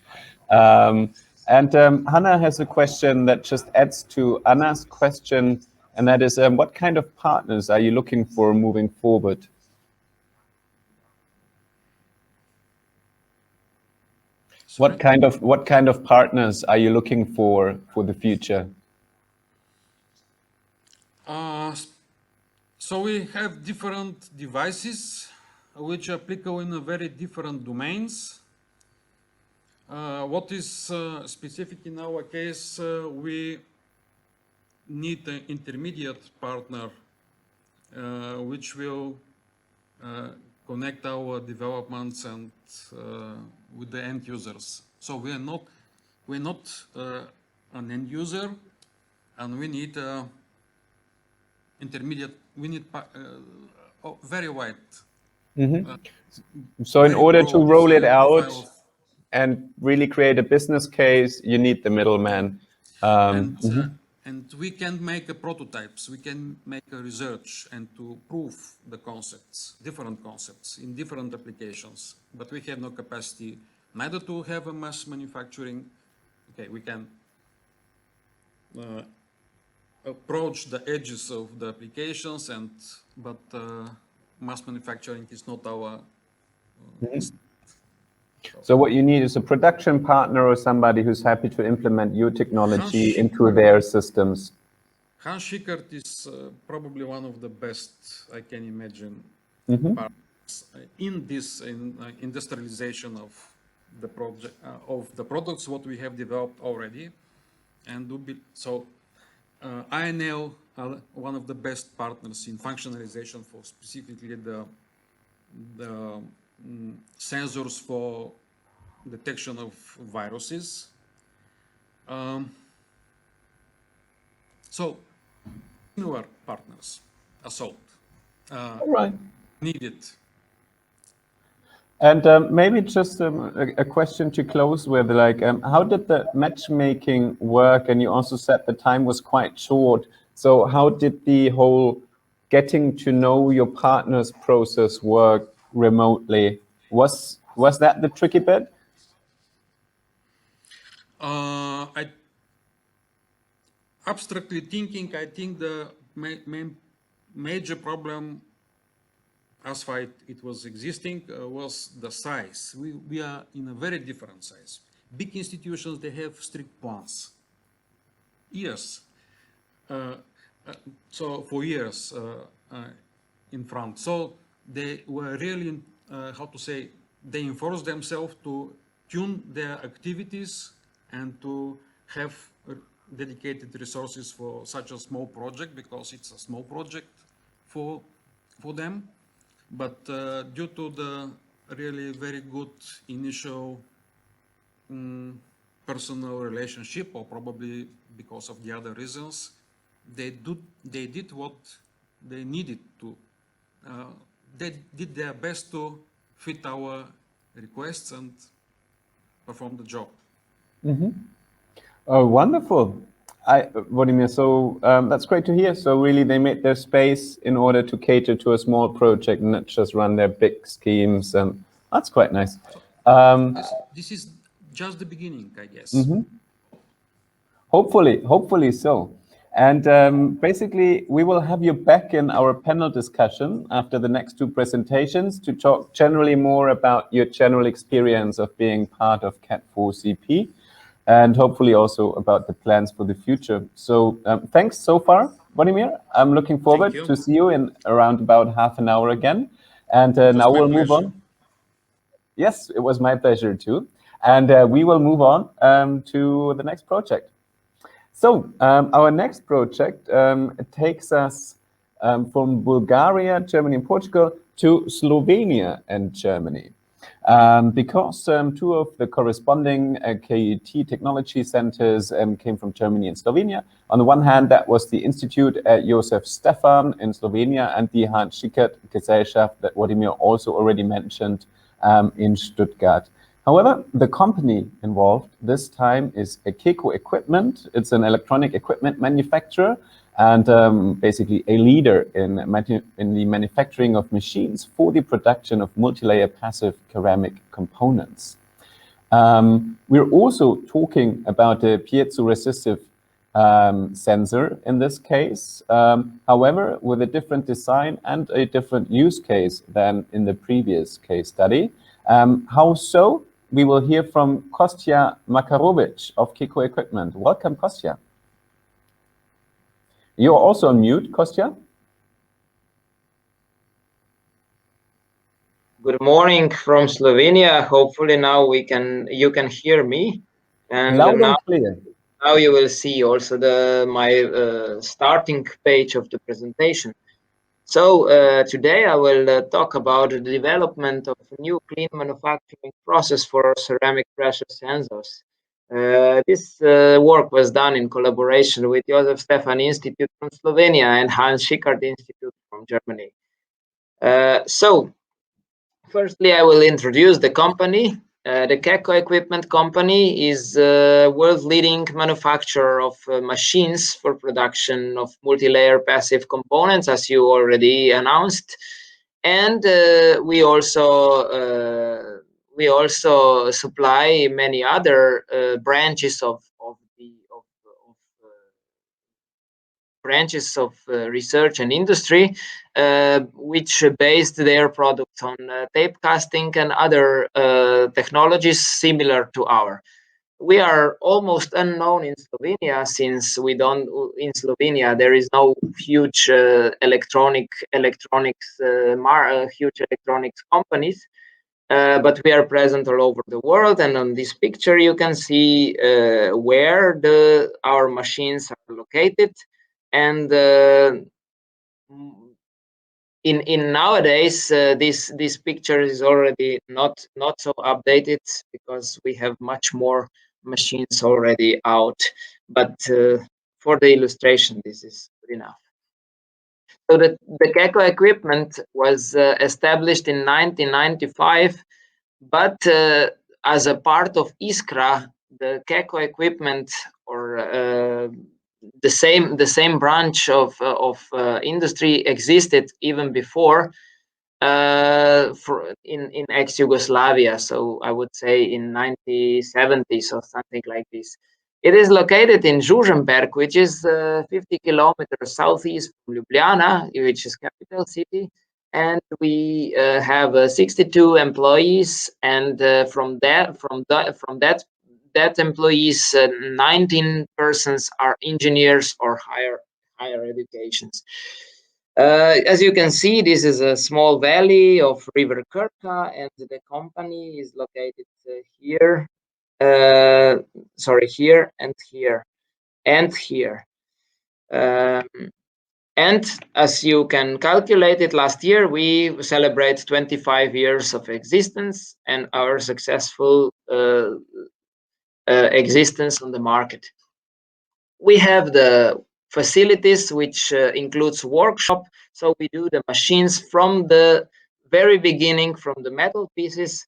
Hannah has a question that just adds to Anna's question, and that is, what kind of partners are you looking for moving forward? Sorry? What kind of partners are you looking for the future? So we have different devices which are applicable in very different domains. What is specific in our case, we need an intermediate partner which will connect our developments and with the end users. So we're not an end user, and we need intermediate. We need very wide. So in order to roll it out profile. and really create a business case, you need the middleman. And we can make prototypes, we can make a research and to prove the concepts, different concepts in different applications, but we have no capacity neither to have a mass manufacturing. Okay, we can approach the edges of the applications, but mass manufacturing is not our. So what you need is a production partner or somebody who's happy to implement your technology into their systems. Hans Schickert is probably one of the best I can imagine partners in this industrialization of the project of the products what we have developed already, and INL are one of the best partners in functionalization for specifically the sensors for detection of viruses. So similar partners, assault. Right. Needed. And maybe just a question to close with, like, how did the matchmaking work? And you also said the time was quite short. So how did the whole getting to know your partners process work remotely? Was that the tricky bit? Abstractly thinking, I think the major problem as far it was existing was the size. We are in a very different size. Big institutions, they have strict plans. Years. So for years in front. So they were really, how to say, they enforced themselves to tune their activities and to have dedicated resources for such a small project, because it's a small project for them. But due to the really very good initial personal relationship, or probably because of the other reasons, they did what they needed to. They did their best to fit our requests and perform the job. Oh, wonderful. Vladimir, so that's great to hear. So really they made their space in order to cater to a small project and not just run their big schemes. And that's quite nice. This is just the beginning, I guess. Hopefully so. And basically, we will have you back in our panel discussion after the next 2 presentations to talk generally more about your general experience of being part of KET4CP. and hopefully also about the plans for the future. So thanks so far, Vladimir. I'm looking forward to see you in around about half an hour again. And now we'll move on. Yes, it was my pleasure too. And we will move on to the next project. So our next project takes us from Bulgaria, Germany, and Portugal to Slovenia and Germany. Because two of the corresponding KET technology centers came from Germany and Slovenia. On the one hand, that was the Institute at Josef Stefan in Slovenia and the Hans Schickert Gesellschaft that Vladimir also already mentioned in Stuttgart. However, the company involved this time is KET4 Equipment. It's an electronic equipment manufacturer and basically a leader in the manufacturing of machines for the production of multi-layer passive ceramic components. We're also talking about a piezo-resistive sensor in this case, however, with a different design and a different use case than in the previous case study. How so? We will hear from Kostya Makarovic of KET4 Equipment. Welcome, Kostya. You're also on mute, Kostya. Good morning from Slovenia. Hopefully now you can hear me. And loud and clear. Now you will see also my starting page of the presentation. So today I will talk about the development of a new clean manufacturing process for ceramic pressure sensors. This work was done in collaboration with Josef Stefan Institute from Slovenia and Hans Schickert Institute from Germany. So firstly, I will introduce the company. The KET4 Equipment Company is a world-leading manufacturer of machines for production of multi-layer passive components, as you already announced. And we also supply many other branches of research and industry, which based their products on tape casting and other technologies similar to our. We are almost unknown in Slovenia since in Slovenia there is no huge huge electronics companies. But we are present all over the world, and on this picture you can see where our machines are located. And in nowadays this picture is already not so updated because we have much more machines already out, but for the illustration this is good enough. So the KET4 Equipment was established in 1995, but as a part of Iskra, the KET4 Equipment, or the same branch of industry existed even before in ex-Yugoslavia. So I would say in 1970s or something like this. It is located in Žužemberk, which is 50 kilometers southeast from Ljubljana, which is capital city. And we have 62 employees, and from that employees, 19 persons are engineers or higher educations. As you can see, this is a small valley of River Krka, and the company is located here. Sorry, here and here and here. And as you can calculate it, last year we celebrate 25 years of existence and our successful existence on the market. We have the facilities, which includes workshop. So we do the machines from the very beginning, from the metal pieces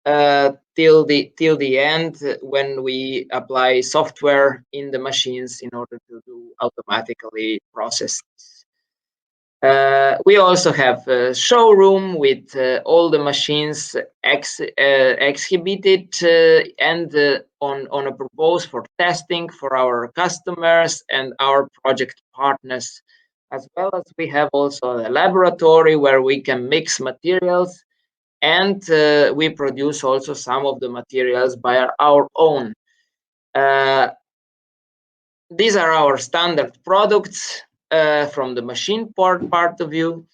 till the end, when we apply software in the machines in order to do automatically processes. We also have a showroom with all the machines exhibited and on a purpose for testing for our customers and our project partners, as well as we have also a laboratory where we can mix materials, and we produce also some of the materials by our own. These are our standard products from the machine part of view.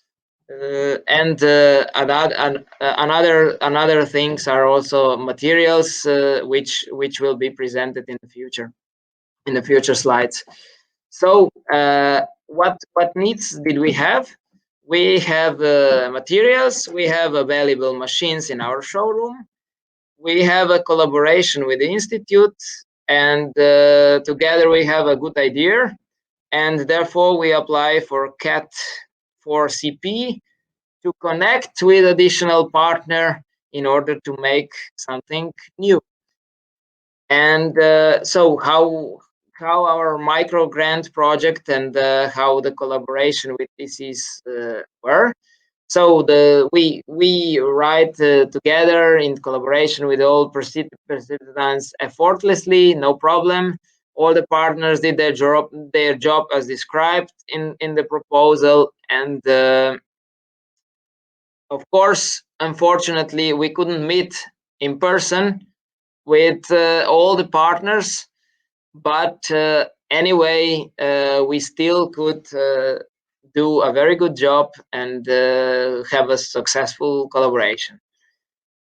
Another things are also materials which will be presented in the future slides. So what needs did we have? We have materials, we have available machines in our showroom, we have a collaboration with the institute, and together we have a good idea, and therefore we apply for KET4CP to connect with additional partner in order to make something new. And so how our micro grant project and how the collaboration with DCs were. So we write together in collaboration with all participants effortlessly, no problem. All the partners did their job as described in the proposal, and of course, unfortunately, we couldn't meet in person with all the partners, but anyway, we still could do a very good job and have a successful collaboration.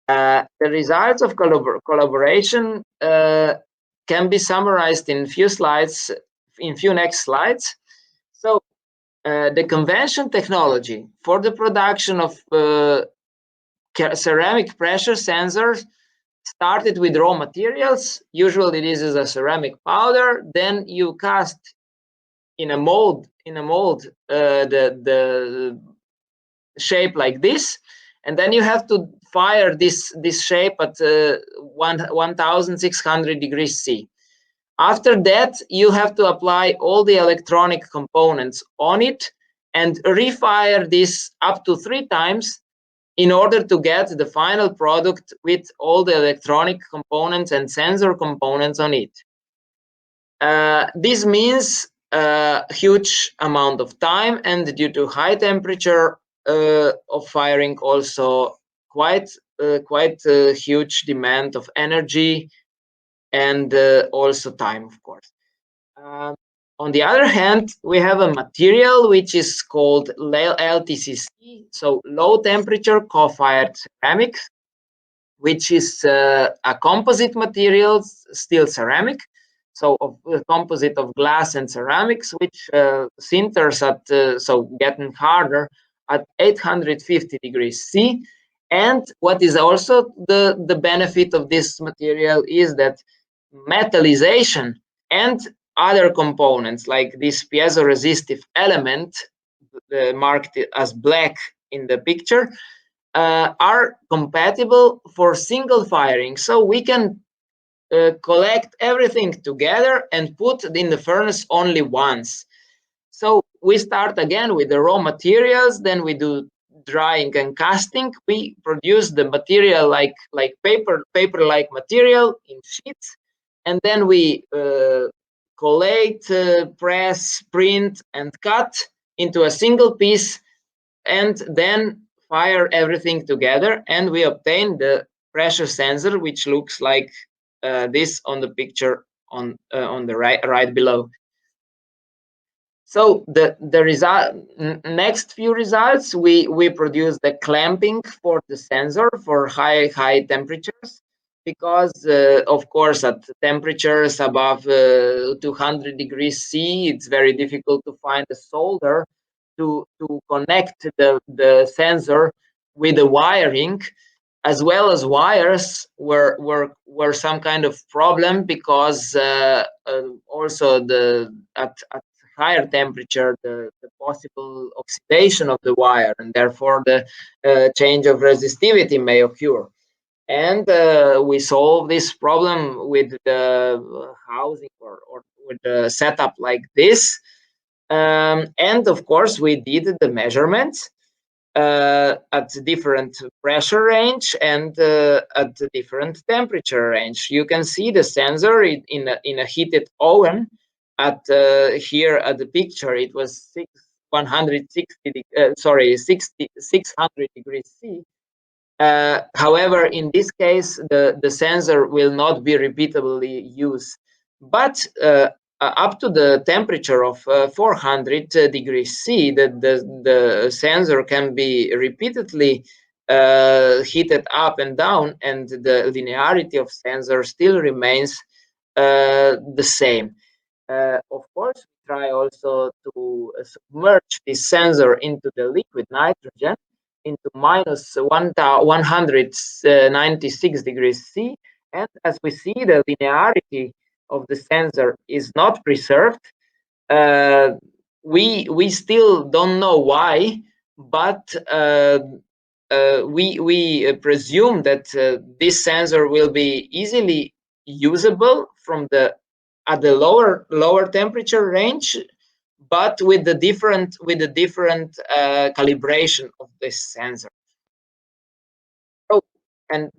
The results of collaboration can be summarized in few next slides. So the convention technology for the production of ceramic pressure sensors started with raw materials. Usually this is a ceramic powder. Then you cast in a mold the shape like this, and then you have to fire this shape at 1600 degrees C. After that, you have to apply all the electronic components on it and refire this up to 3 times in order to get the final product with all the electronic components and sensor components on it. This means a huge amount of time, and due to high temperature of firing, also quite a huge demand of energy and also time, of course. On the other hand, we have a material which is called LTCC, so low temperature co-fired ceramics, which is a composite material, still ceramic, so a composite of glass and ceramics, which sinters at so getting harder at 850 degrees C. And what is also the benefit of this material is that metallization and other components like this piezoresistive element marked as black in the picture are compatible for single firing. So we can collect everything together and put in the furnace only once. So we start again with the raw materials, then we do drying and casting. We produce the material like paper-like material in sheets, and then we collate, press, print, and cut into a single piece, and then fire everything together, and we obtain the pressure sensor, which looks like this on the picture on the right below. So the next few results, we produce the clamping for the sensor for high temperatures, because of course at temperatures above 200 degrees C, it's very difficult to find a solder to connect the sensor with the wiring, as well as wires were some kind of problem, because also at higher temperature the possible oxidation of the wire, and therefore the change of resistivity may occur. And we solve this problem with the housing or with the setup like this. And of course, we did the measurements at different pressure range and at different temperature range. You can see the sensor in a heated oven. At here at the picture, it was 600 degrees C. However, in this case, the sensor will not be repeatably used. But up to the temperature of 400 degrees C, the sensor can be repeatedly heated up and down, and the linearity of sensor still remains the same. Of course, we try also to submerge this sensor into the liquid nitrogen into minus 196 degrees C, and as we see, the linearity of the sensor is not preserved. We still don't know why, but we presume that this sensor will be easily usable from the at the lower temperature range, but with the different calibration of this sensor. So, and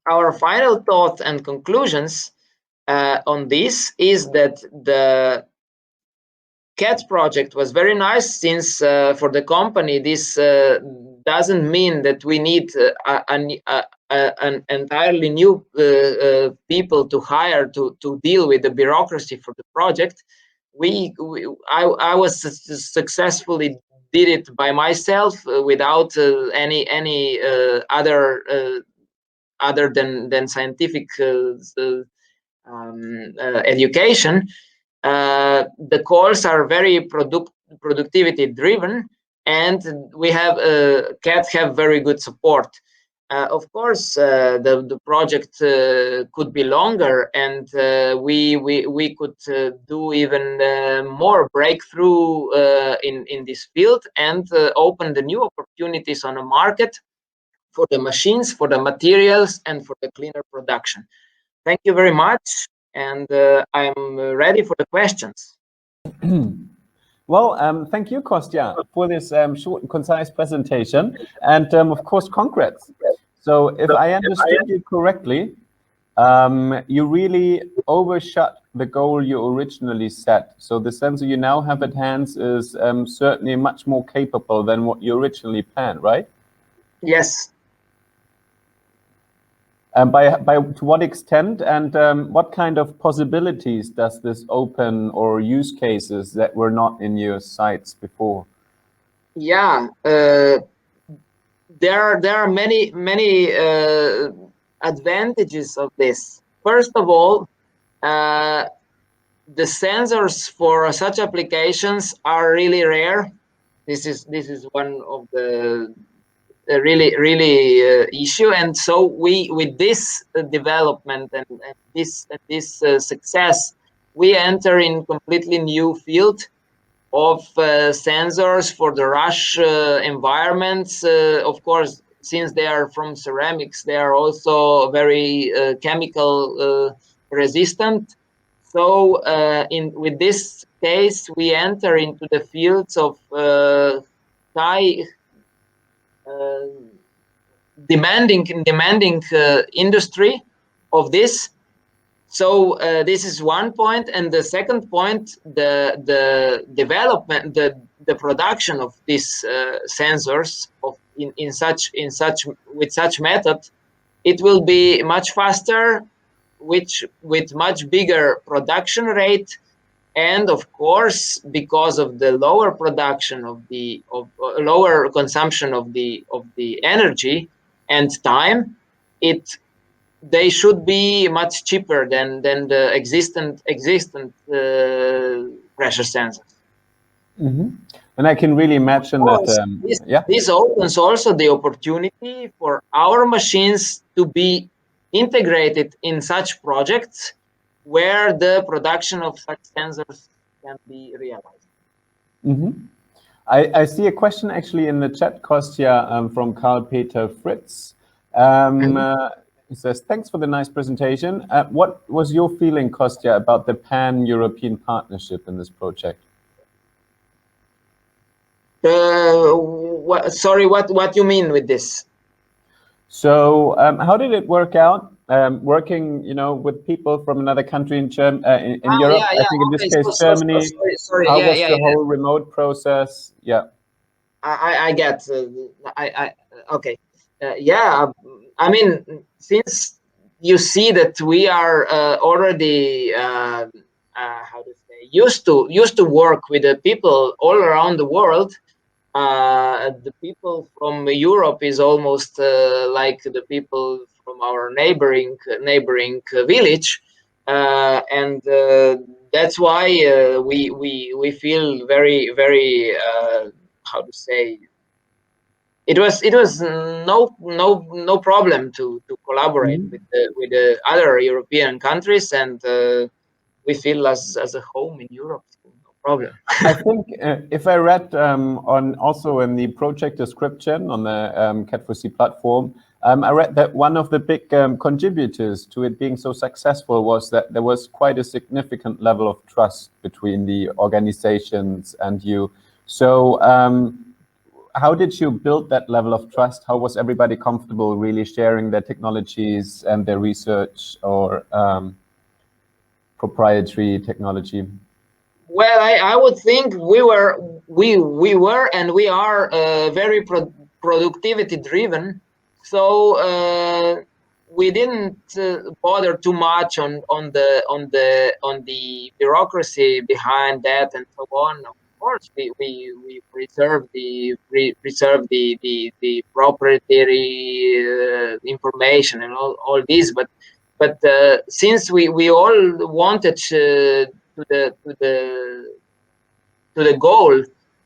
our final thoughts and conclusions on this is that the KET project was very nice, since for the company this doesn't mean that we need an entirely new people to hire to deal with the bureaucracy for the project. I was successfully did it by myself without any other than scientific education. The calls are very productivity driven, and we have KET have very good support. Of course, the project could be longer, and we could do even more breakthrough in this field, and open the new opportunities on the market for the machines, for the materials, and for the cleaner production. Thank you very much, and I am ready for the questions. Well, thank you, Kostya, for this short and concise presentation, and of course, congrats. So if I understood you correctly, you really overshot the goal you originally set. So the sensor you now have at hand is certainly much more capable than what you originally planned, right? Yes. To what extent, and what kind of possibilities does this open, or use cases that were not in your sights before? Yeah, there are many advantages of this. First of all, the sensors for such applications are really rare. This is one of the really issue, and so we, with this development and this success, we enter in completely new field of sensors for the rush environments. Of course, since they are from ceramics, they are also very chemical resistant. So with this case, we enter into the fields of high demanding industry of this. So this is one point, and the second point, the development, the production of these sensors with such method, it will be much faster, with much bigger production rate, and of course, because of the lower production of lower consumption of the energy and time, they should be much cheaper than the existent pressure sensors. Mm-hmm. And I can really imagine that this opens also the opportunity for our machines to be integrated in such projects where the production of such sensors can be realized. Mm-hmm. I see a question actually in the chat, Kostya, from Karl-Peter Fritz. He says, thanks for the nice presentation. What was your feeling, Kostya, about the pan-European partnership in this project? Sorry, what you mean with this? So how did it work out? Working, with people from another country in Europe, Yeah, I think in this case, Germany. Sorry. How was the whole remote process? Yeah. I get. Okay. Yeah. I mean, since you see that we are already how to say used to work with the people all around the world. The people from Europe is almost like the people from our neighboring village, and that's why we feel very how to say. It was no problem to collaborate with the other European countries, and we feel as a home in Europe. So no problem. I think if I read on also in the project description on the KET4C platform, I read that one of the big contributors to it being so successful was that there was quite a significant level of trust between the organizations and you. So how did you build that level of trust? How was everybody comfortable really sharing their technologies and their research or proprietary technology? Well, I would think we were and we are very productivity driven, so we didn't bother too much on the bureaucracy behind that and so on. Of course, we preserve the proprietary information and all this, but since we all wanted to the goal,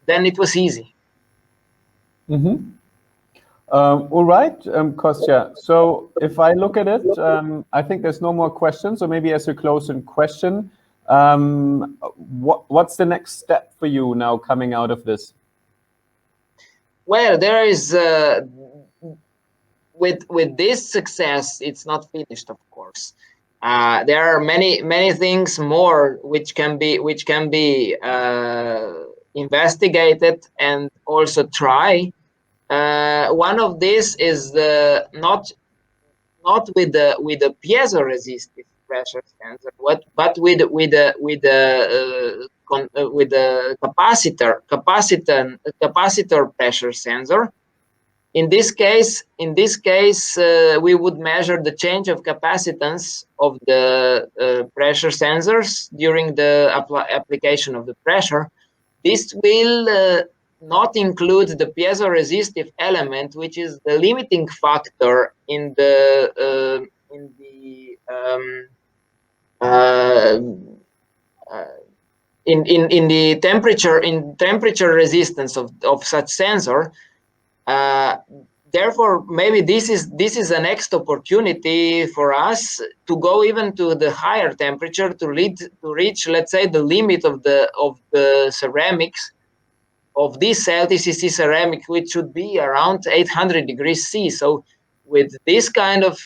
then it was easy. Mm-hmm. All right, Kostya. So if I look at it, I think there's no more questions. So maybe as a closing question, what's the next step for you now coming out of this? Well, there is with this success, it's not finished, of course. There are many things more which can be investigated and also try. One of these is not with the piezo-resistive pressure sensor, but with the capacitor pressure sensor. In this case, we would measure the change of capacitance of the pressure sensors during the application of the pressure. This will not include the piezo-resistive element, which is the limiting factor in the temperature resistance of such sensor. Therefore, maybe this is a next opportunity for us to go even to the higher temperature to reach, let's say, the limit of the ceramics of this LTCC ceramic, which should be around 800 degrees C. So, with this kind of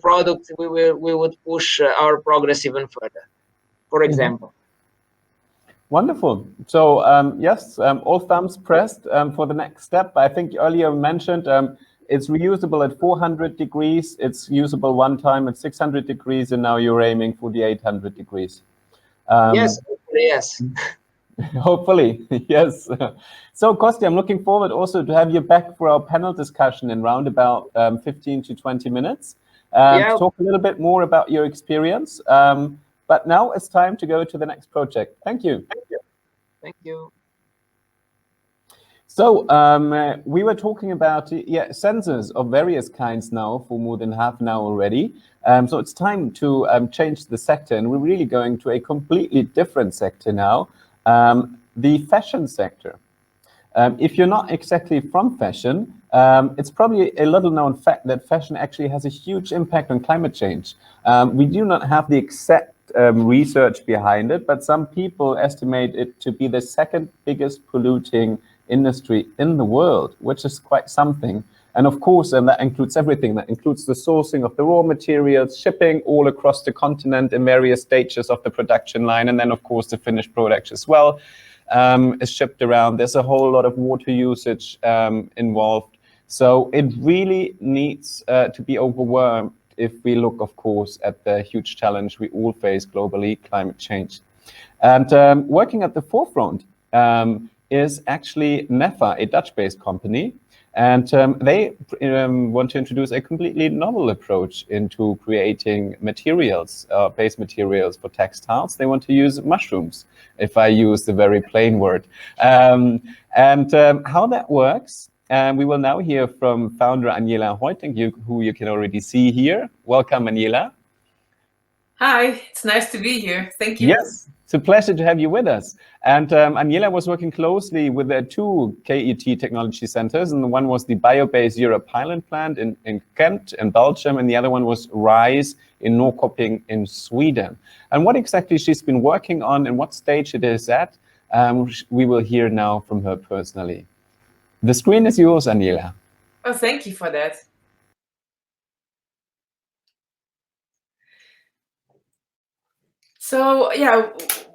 product, we would push our progress even further. For example. Wonderful. So yes, all thumbs pressed for the next step. I think earlier mentioned it's reusable at 400 degrees. It's usable one time at 600 degrees, and now you're aiming for the 800 degrees. Yes, yes. Hopefully, yes. So, Kostya, I'm looking forward also to have you back for our panel discussion in round about 15 to 20 minutes. To talk a little bit more about your experience. But now it's time to go to the next project. Thank you. Thank you. Thank you. So we were talking about sensors of various kinds now for more than half an hour already. So it's time to change the sector, and we're really going to a completely different sector now, the fashion sector. If you're not exactly from fashion, it's probably a little known fact that fashion actually has a huge impact on climate change. We do not have the exact research behind it, but some people estimate it to be the second biggest polluting industry in the world, which is quite something. And of course, and that includes everything. That includes the sourcing of the raw materials, shipping all across the continent in various stages of the production line, and then of course the finished product as well is shipped around. There's a whole lot of water usage involved. So it really needs to be overwhelmed if we look, of course, at the huge challenge we all face globally, climate change. And working at the forefront is actually NEFA, a Dutch-based company. And they want to introduce a completely novel approach into creating materials, base materials for textiles. They want to use mushrooms, if I use the very plain word. And how that works, we will now hear from founder Aniela Heuting, who you can already see here. Welcome, Aniela. Hi, it's nice to be here. Thank you. Yes, it's a pleasure to have you with us. And Aniela was working closely with the two KET technology centers, and one was the Biobase Europe pilot plant in Kent in Belgium, and the other one was RISE in Norrköping in Sweden. And what exactly she's been working on and what stage it is at, we will hear now from her personally. The screen is yours, Aniela. Oh, thank you for that. So yeah,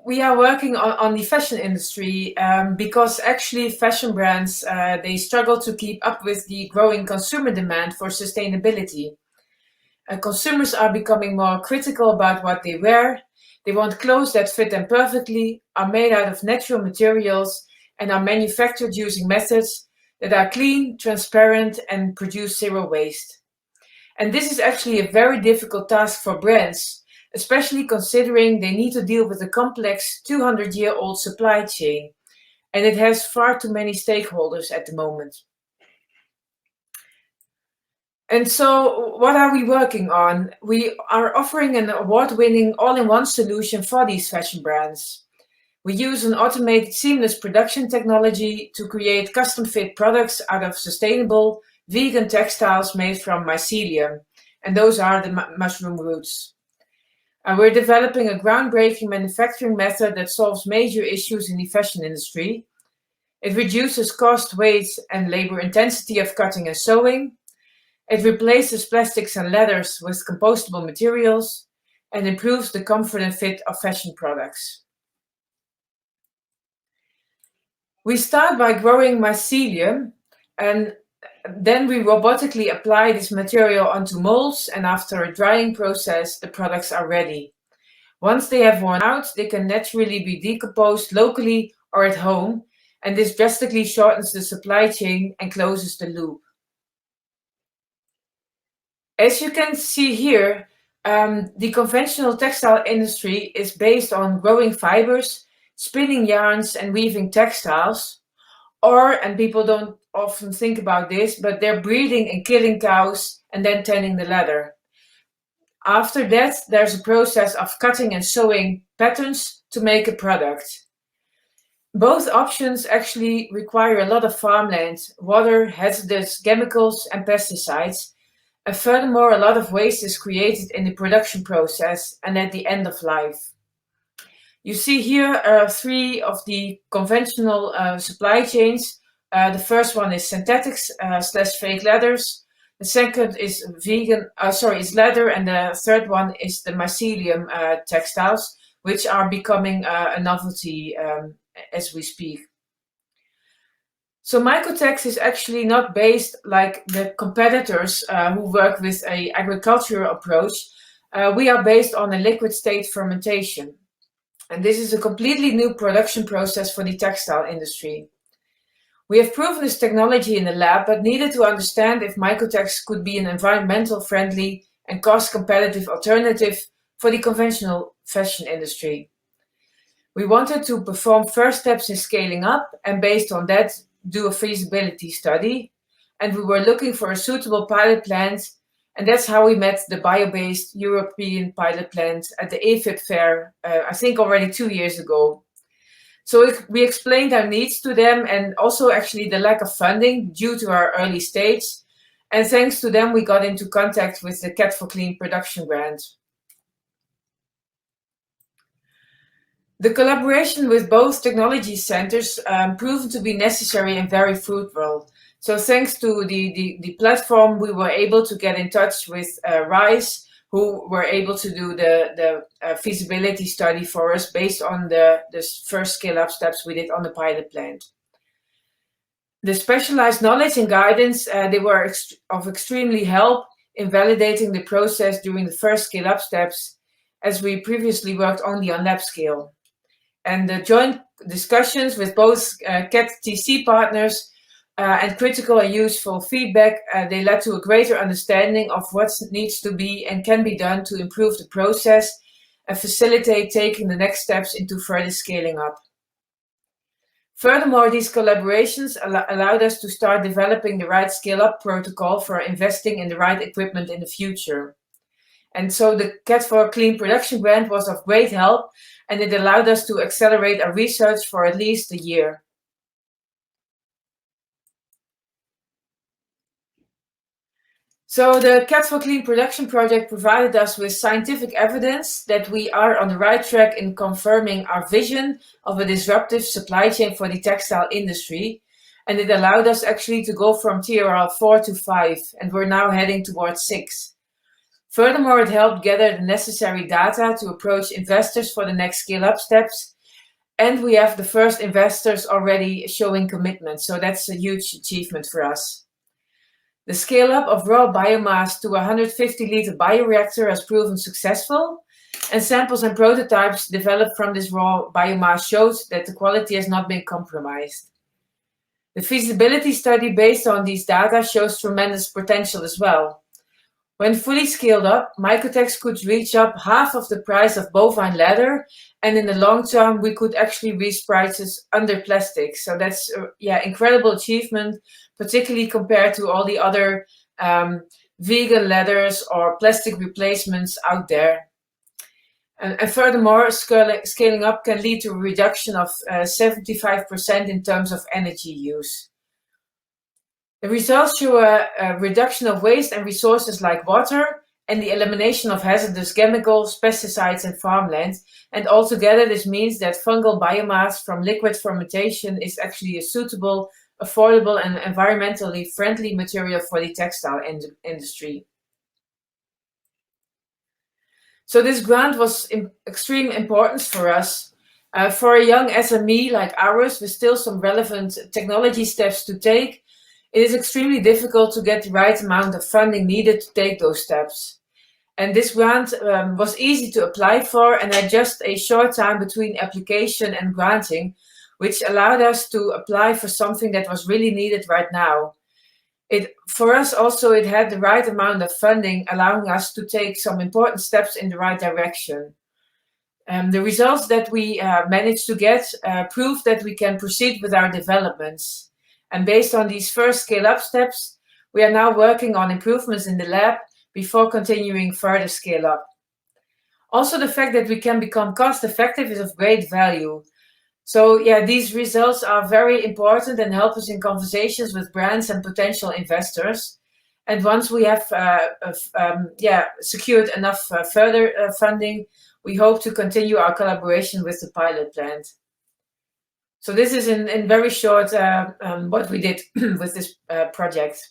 we are working on the fashion industry because actually fashion brands, they struggle to keep up with the growing consumer demand for sustainability. Consumers are becoming more critical about what they wear. They want clothes that fit them perfectly, are made out of natural materials, and are manufactured using methods that are clean, transparent, and produce zero waste. And this is actually a very difficult task for brands, especially considering they need to deal with a complex 200-year-old supply chain, and it has far too many stakeholders at the moment. And so what are we working on? We are offering an award-winning all-in-one solution for these fashion brands. We use an automated seamless production technology to create custom-fit products out of sustainable, vegan textiles made from mycelium, and those are the mushroom roots. We're developing a groundbreaking manufacturing method that solves major issues in the fashion industry. It reduces cost, weight, and labor intensity of cutting and sewing. It replaces plastics and leathers with compostable materials and improves the comfort and fit of fashion products. We start by growing mycelium, and then we robotically apply this material onto molds, and after a drying process, the products are ready. Once they have worn out, they can naturally be decomposed locally or at home, and this drastically shortens the supply chain and closes the loop. As you can see here, the conventional textile industry is based on growing fibers, spinning yarns, and weaving textiles. And people don't often think about this, but they're breeding and killing cows and then tanning the leather. After that, there's a process of cutting and sewing patterns to make a product. Both options actually require a lot of farmland, water, hazardous chemicals, and pesticides. And furthermore, a lot of waste is created in the production process and at the end of life. You see here three of the conventional supply chains. The first one is synthetics / fake leathers. The second is is leather, and the third one is the mycelium textiles, which are becoming a novelty as we speak. So Mycotex is actually not based like the competitors who work with an agricultural approach. We are based on a liquid state fermentation. And this is a completely new production process for the textile industry. We have proven this technology in the lab, but needed to understand if Mycotex could be an environmental friendly and cost competitive alternative for the conventional fashion industry. We wanted to perform first steps in scaling up, and based on that, do a feasibility study. And we were looking for a suitable pilot plant, and that's how we met the bio-based European pilot plant at the AFIP fair, I think already 2 years ago. So we explained our needs to them, and also actually the lack of funding due to our early stage. And thanks to them, we got into contact with the KET4CleanProduction grant. The collaboration with both technology centers proven to be necessary and very fruitful. So thanks to the platform, we were able to get in touch with RISE, who were able to do the feasibility study for us based on the first scale-up steps we did on the pilot plant. The specialized knowledge and guidance, they were of extremely help in validating the process during the first scale-up steps, as we previously worked only on lab scale. And the joint discussions with both KET-TC partners and critical and useful feedback, they led to a greater understanding of what needs to be and can be done to improve the process and facilitate taking the next steps into further scaling up. Furthermore, these collaborations allowed us to start developing the right scale-up protocol for investing in the right equipment in the future. And so the KET4CleanProduction grant was of great help, and it allowed us to accelerate our research for at least a year. So the KET4CleanProduction project provided us with scientific evidence that we are on the right track in confirming our vision of a disruptive supply chain for the textile industry. And it allowed us actually to go from TRL 4 to 5, and we're now heading towards 6. Furthermore, it helped gather the necessary data to approach investors for the next scale-up steps. And we have the first investors already showing commitment. So that's a huge achievement for us. The scale-up of raw biomass to a 150-liter bioreactor has proven successful, and samples and prototypes developed from this raw biomass showed that the quality has not been compromised. The feasibility study based on these data shows tremendous potential as well. When fully scaled up, Mycotex could reach up half of the price of bovine leather, and in the long term, we could actually reach prices under plastic. So that's incredible achievement, particularly compared to all the other vegan leathers or plastic replacements out there. And furthermore, scaling up can lead to a reduction of 75% in terms of energy use. The results show a reduction of waste and resources like water and the elimination of hazardous chemicals, pesticides, and farmland. And altogether, this means that fungal biomass from liquid fermentation is actually a suitable, affordable, and environmentally friendly material for the textile industry. So this grant was extreme importance for us. For a young SME like ours, with still some relevant technology steps to take, it is extremely difficult to get the right amount of funding needed to take those steps. And this grant was easy to apply for and had just a short time between application and granting, which allowed us to apply for something that was really needed right now. For us also, it had the right amount of funding, allowing us to take some important steps in the right direction. The results that we managed to get prove that we can proceed with our developments. And based on these first scale-up steps, we are now working on improvements in the lab before continuing further scale-up. Also, the fact that we can become cost-effective is of great value. So these results are very important and help us in conversations with brands and potential investors. And once we have secured enough further funding, we hope to continue our collaboration with the pilot plant. So this is in very short what we did with this project.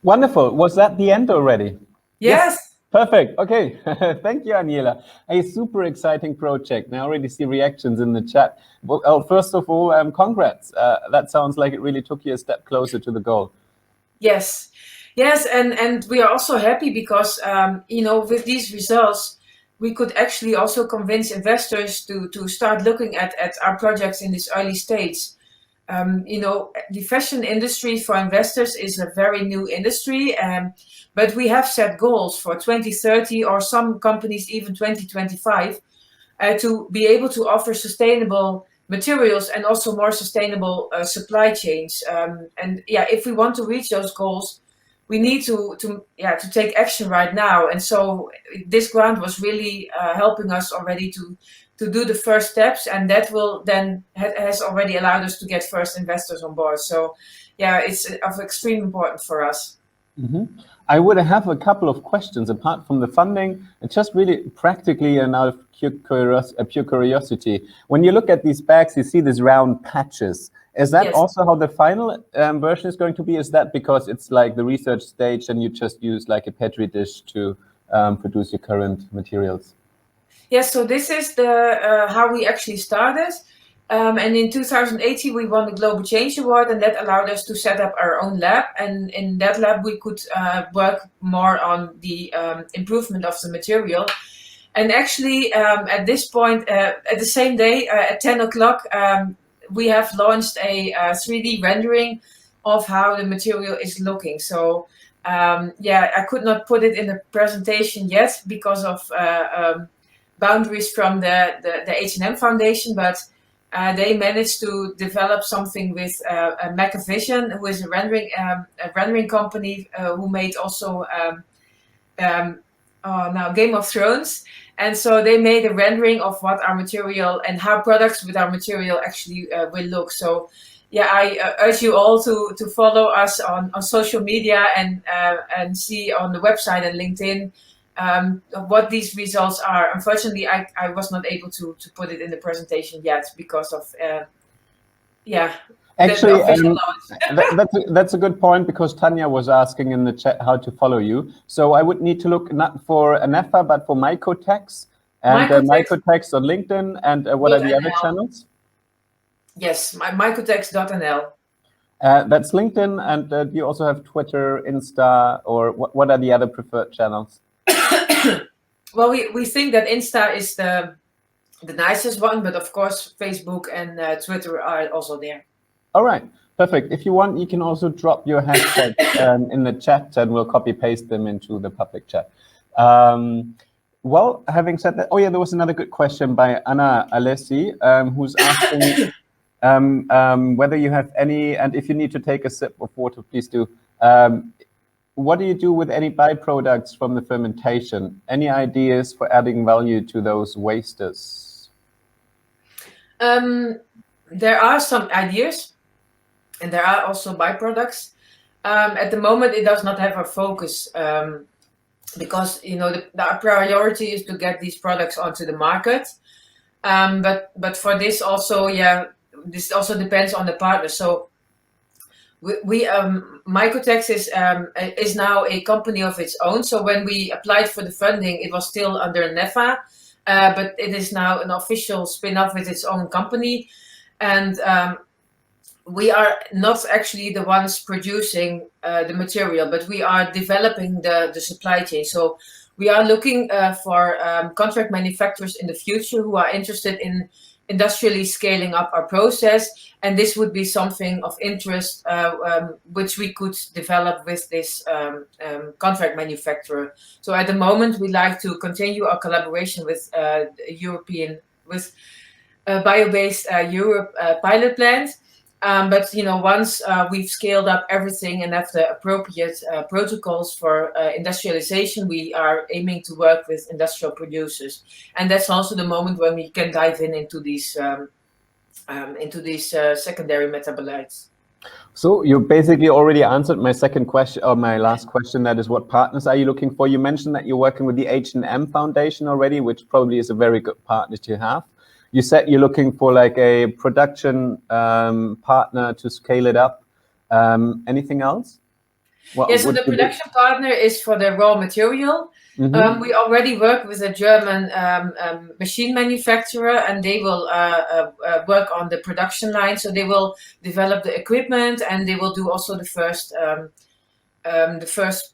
Wonderful. Was that the end already? Yes. Perfect. Okay. Thank you, Aniela. A super exciting project. I already see reactions in the chat. Well, first of all, congrats. That sounds like it really took you a step closer to the goal. Yes. Yes. And we are also happy because, with these results, we could actually also convince investors to start looking at our projects in this early stage. The fashion industry for investors is a very new industry, but we have set goals for 2030 or some companies even 2025 to be able to offer sustainable materials and also more sustainable supply chains. If we want to reach those goals, we need to take action right now. And so this grant was really helping us already to do the first steps, and that will then has already allowed us to get first investors on board. So it's of extreme importance for us. Mm-hmm. I would have a couple of questions apart from the funding, and just really practically and out of pure curiosity. When you look at these bags, you see these round patches. Is that also how the final version is going to be? Is that because it's like the research stage and you just use like a Petri dish to produce your current materials? Yes, so this is the how we actually started. And in 2018, we won the Global Change Award, and that allowed us to set up our own lab. And in that lab, we could work more on the improvement of the material. And actually, at this point, at the same day, at 10 o'clock, we have launched a 3D rendering of how the material is looking. So yeah, I could not put it in the presentation yet because of boundaries from the H&M Foundation, but they managed to develop something with Macavision, who is a rendering company who made also now Game of Thrones. And so they made a rendering of what our material and how products with our material actually will look. So yeah, I urge you all to follow us on social media and see on the website and LinkedIn what these results are. Unfortunately, I was not able to put it in the presentation yet because of yeah. Actually, that's a good point, because Tanya was asking in the chat how to follow you. So I would need to look not for Anefa, but for Mycotex, and Mycotex on LinkedIn, and what are the other channels? Yes, mycotex.nl. That's LinkedIn, and do you also have Twitter, Insta, or what are the other preferred channels? Well, we think that Insta is the nicest one, but of course Facebook and Twitter are also there. All right, perfect. If you want, you can also drop your hashtag in the chat, and we'll copy paste them into the public chat. Well, having said that, oh yeah, there was another good question by Anna Alessi, who's asking whether you have any, and if you need to take a sip of water, please do. What do you do with any byproducts from the fermentation? Any ideas for adding value to those wasters? There are some ideas, and there are also byproducts. At the moment, it does not have a focus because our priority is to get these products onto the market. But for this also, yeah, this also depends on the partner. So we Mycotex is now a company of its own. So when we applied for the funding, it was still under NEFA, but it is now an official spin-off with its own company. And we are not actually the ones producing the material, but we are developing the supply chain. So we are looking for contract manufacturers in the future who are interested in industrially scaling up our process. And this would be something of interest which we could develop with this contract manufacturer. So at the moment, we like to continue our collaboration with Bio-Based Europe pilot plant. But once we've scaled up everything and have the appropriate protocols for industrialization, we are aiming to work with industrial producers, and that's also the moment when we can dive into these secondary metabolites. So you basically already answered my second question, or my last question. That is, what partners are you looking for? You mentioned that you're working with the H&M Foundation already, which probably is a very good partner to have. You said you're looking for like a production partner to scale it up. Anything else? So the production partner is for the raw material. Mm-hmm. We already work with a German machine manufacturer, and they will work on the production line. So they will develop the equipment, and they will do also the first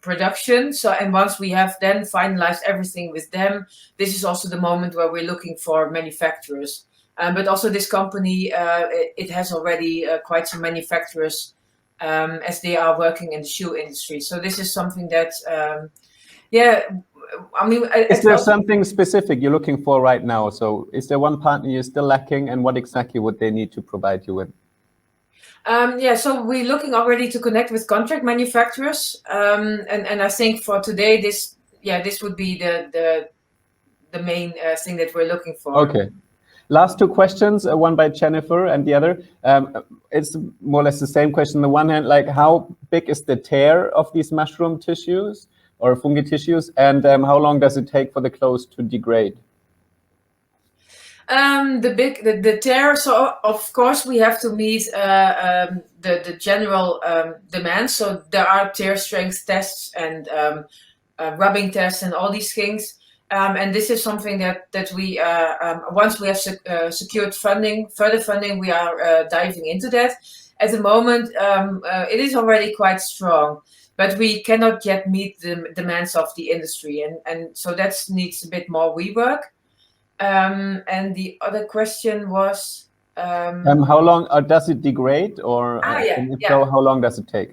production. So, and once we have then finalized everything with them, this is also the moment where we're looking for manufacturers. But also this company, it has already quite some manufacturers as they are working in the shoe industry. So this is something that, is there something specific you're looking for right now? So is there one partner you're still lacking, and what exactly would they need to provide you with? So we're looking already to connect with contract manufacturers, and I think for today this would be the main thing that we're looking for. Okay, last two questions, one by Jennifer and the other. It's more or less the same question. On the one hand, like, how big is the tear of these mushroom tissues or fungi tissues, and how long does it take for the clothes to degrade? The tear, so of course we have to meet the general demand. So there are tear strength tests and rubbing tests and all these things. And this is something that we once we have secured further funding, we are diving into that. At the moment, it is already quite strong. but we cannot yet meet the demands of the industry, and so that needs a bit more rework. And the other question was, how long does it degrade, or and if so, how long does it take?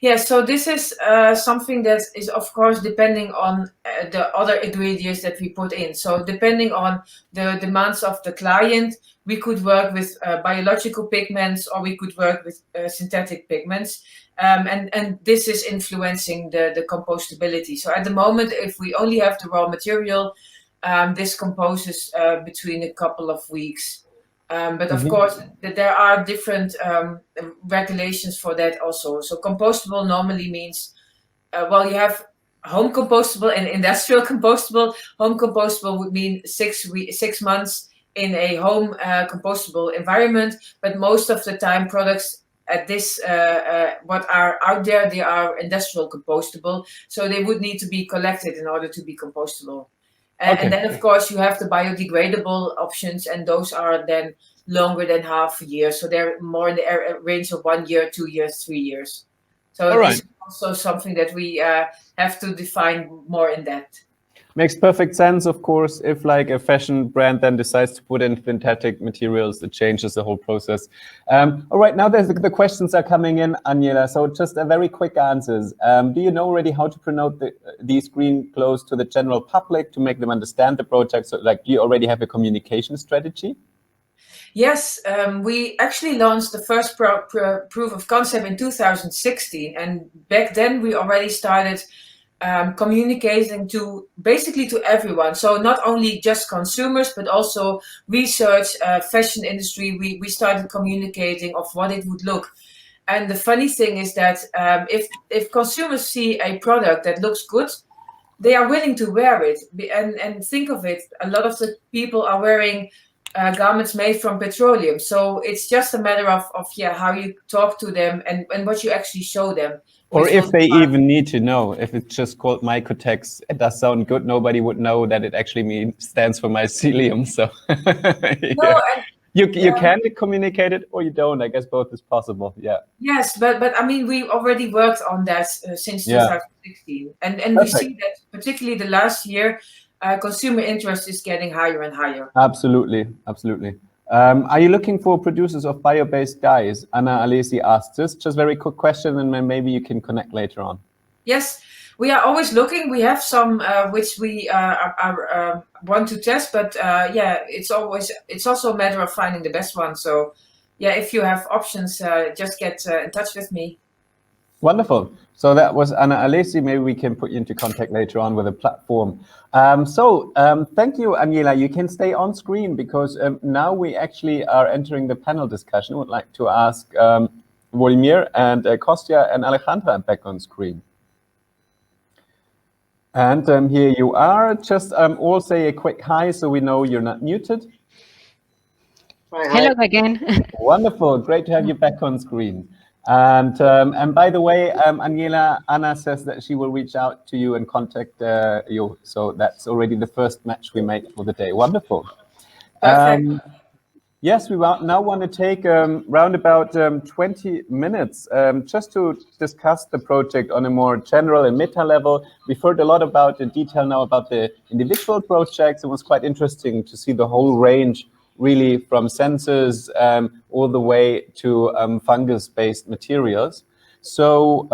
Yeah, so this is something that is, of course, depending on the other ingredients that we put in. So depending on the demands of the client, we could work with biological pigments, or we could work with synthetic pigments. And this is influencing the compostability. So at the moment, if we only have the raw material, this composes between a couple of weeks. But of course, there are different regulations for that also. So compostable normally means, well, you have home compostable and industrial compostable. Home compostable would mean 6 months in a home compostable environment. But most of the time, products at this what are out there, they are industrial compostable. So they would need to be collected in order to be compostable. Okay. And then, of course, you have the biodegradable options, and those are then longer than half a year. So they're more in the range of 1 year, 2 years, 3 years. So this is also something that we have to define more in depth. Makes perfect sense, of course, if like a fashion brand then decides to put in synthetic materials, it changes the whole process. All right, now the questions are coming in, Aniela. So just a very quick answers. Do you know already how to promote these green clothes to the general public to make them understand the project? So like, do you already have a communication strategy? Yes, we actually launched the first proof of concept in 2016. And back then we already started communicating to basically to everyone. So not only just consumers, but also research, fashion industry. We started communicating of what it would look. And the funny thing is that if consumers see a product that looks good, they are willing to wear it. And think of it, a lot of the people are wearing garments made from petroleum. So it's just a matter of how you talk to them and what you actually show them. Or if they even need to know, if it's just called Mycotex, it does sound good. Nobody would know that it actually stands for mycelium. So no, you can communicate it or you don't. I guess both is possible. Yeah. Yes, but I mean, we already worked on that since 2016, and we see that particularly the last year, consumer interest is getting higher and higher. Absolutely, absolutely. Are you looking for producers of bio-based dyes? Anna Alesi asked this. Just very quick question, and then maybe you can connect later on. Yes, we are always looking. We have some which we want to test, but it's also a matter of finding the best one. So, yeah, if you have options, just get in touch with me. Wonderful. So that was Anna Alesi. Maybe we can put you into contact later on with a platform. Thank you, Aniela. You can stay on screen because now we actually are entering the panel discussion. I would like to ask Volodymyr and Kostya and Alejandra back on screen. And here you are. Just all say a quick hi so we know you're not muted. Hi. Hello again. Wonderful. Great to have you back on screen. And by the way, Aniela, Anna says that she will reach out to you and contact you. So that's already the first match we made for the day. Wonderful. Yes, we now want to take round about 20 minutes just to discuss the project on a more general and meta level. We've heard a lot about the detail now about the individual projects. It was quite interesting to see the whole range, really from sensors all the way to fungus-based materials. So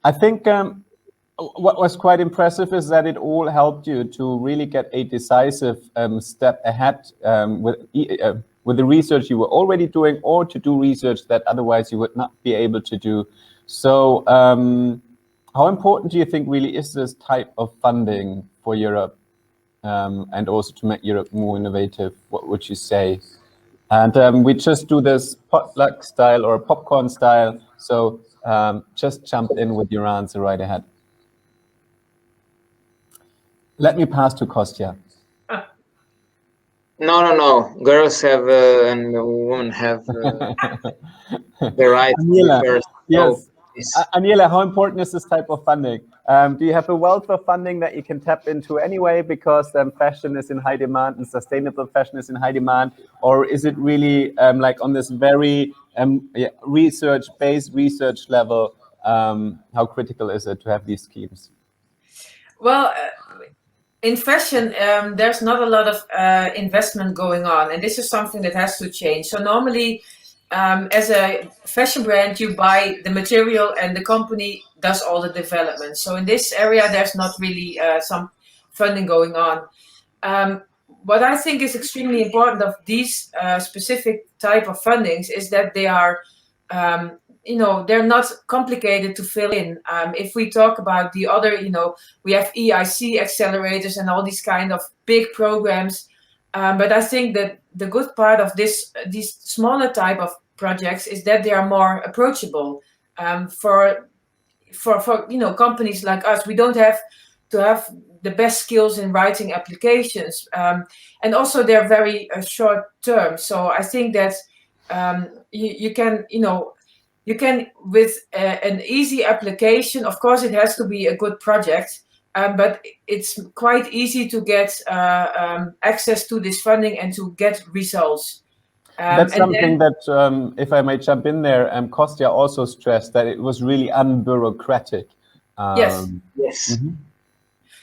I think what was quite impressive is that it all helped you to really get a decisive step ahead with the research you were already doing, or to do research that otherwise you would not be able to do. So how important do you think really is this type of funding for Europe? And also to make Europe more innovative, what would you say? And we just do this potluck style or popcorn style. So just jump in with your answer right ahead. Let me pass to Kostya. No. Girls have and women have the right to be first. Yes. Aniela, how important is this type of funding? Do you have a wealth of funding that you can tap into anyway because fashion is in high demand and sustainable fashion is in high demand? Or is it really like on this very research level how critical is it to have these schemes? Well, in fashion, there's not a lot of investment going on, and this is something that has to change. So normally, as a fashion brand, you buy the material and the company does all the development. So in this area, there's not really some funding going on. What I think is extremely important of these specific type of fundings is that they are, they're not complicated to fill in. If we talk about the other, we have EIC accelerators and all these kind of big programs. But I think that the good part of these smaller type of projects is that they are more approachable for companies like us. We don't have to have the best skills in writing applications, and also they're very short term. So I think that you can with an easy application. Of course, it has to be a good project. But it's quite easy to get access to this funding and to get results. That's something that, if I may jump in there, Kostya also stressed that it was really unbureaucratic. Yes. Yes. Mm-hmm.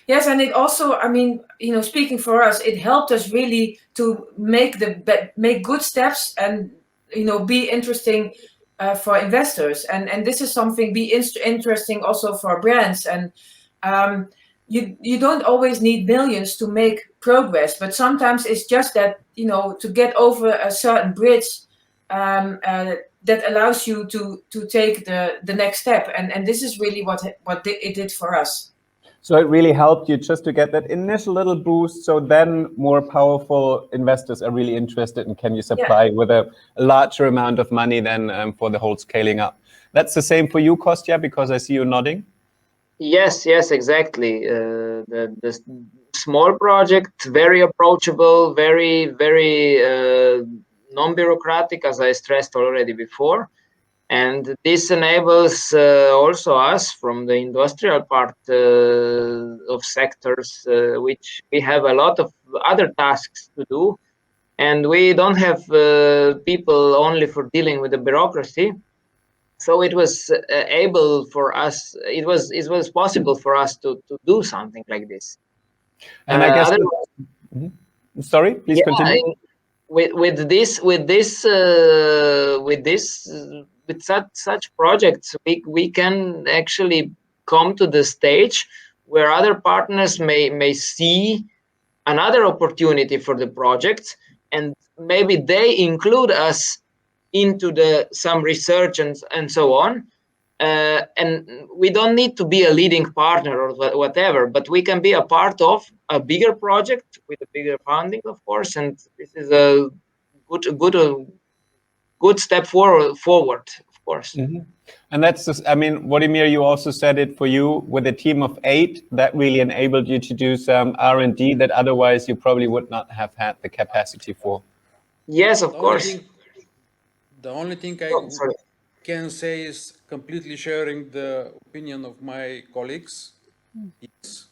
Yes, and it also, speaking for us, it helped us really to make good steps and be interesting for investors, and this is something interesting also for brands. And you don't always need millions to make progress, but sometimes it's just that to get over a certain bridge that allows you to take the next step, and this is really what it did for us. So it really helped you just to get that initial little boost, so then more powerful investors are really interested, and can you supply with a larger amount of money than for the whole scaling up. That's the same for you, Kostya, because I see you nodding. Yes, exactly. The small project, very approachable, very non-bureaucratic, as I stressed already before. And this enables also us from the industrial part of sectors, which we have a lot of other tasks to do. And we don't have people only for dealing with the bureaucracy. So it was able for us, it was possible for us to do something like this. And I guess, sorry, please continue. With such projects, we can actually come to the stage where other partners may see another opportunity for the project, and maybe they include us into some research and so on. And we don't need to be a leading partner or whatever, but we can be a part of a bigger project with a bigger funding, of course. And this is a good step forward, of course. Mm-hmm. And that's just, Vladimir, you also said it for you with a team of 8 that really enabled you to do some R&D that otherwise you probably would not have had the capacity for. Yes, of course. The only thing I can say is completely sharing the opinion of my colleagues. Yes,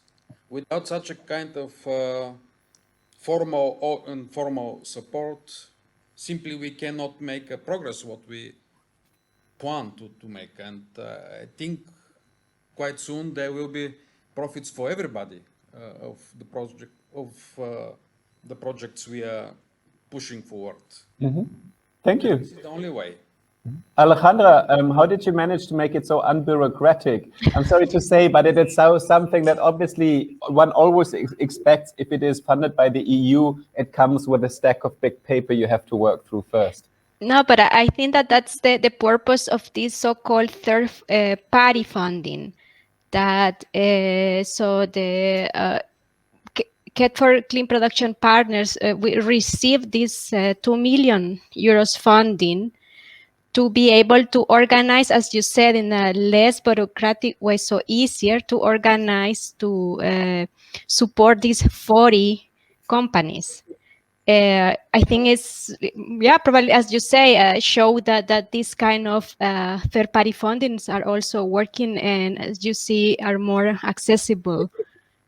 without such a kind of formal or informal support, simply we cannot make a progress what we plan to make. And I think quite soon there will be profits for everybody of the projects we are pushing forward. Mm-hmm. Thank you. This is the only way. Alejandra, how did you manage to make it so unbureaucratic? I'm sorry to say, but it is something that obviously one always expects. If it is funded by the EU, it comes with a stack of big paper you have to work through first. No, but I think that's the purpose of this so-called third-party funding. That so the KET4CleanProduction partners we received this 2 million euros funding to be able to organize, as you said, in a less bureaucratic way, so easier to organize to support these 40 companies. I think it's, probably, as you say, show that this kind of third-party fundings are also working, and as you see, are more accessible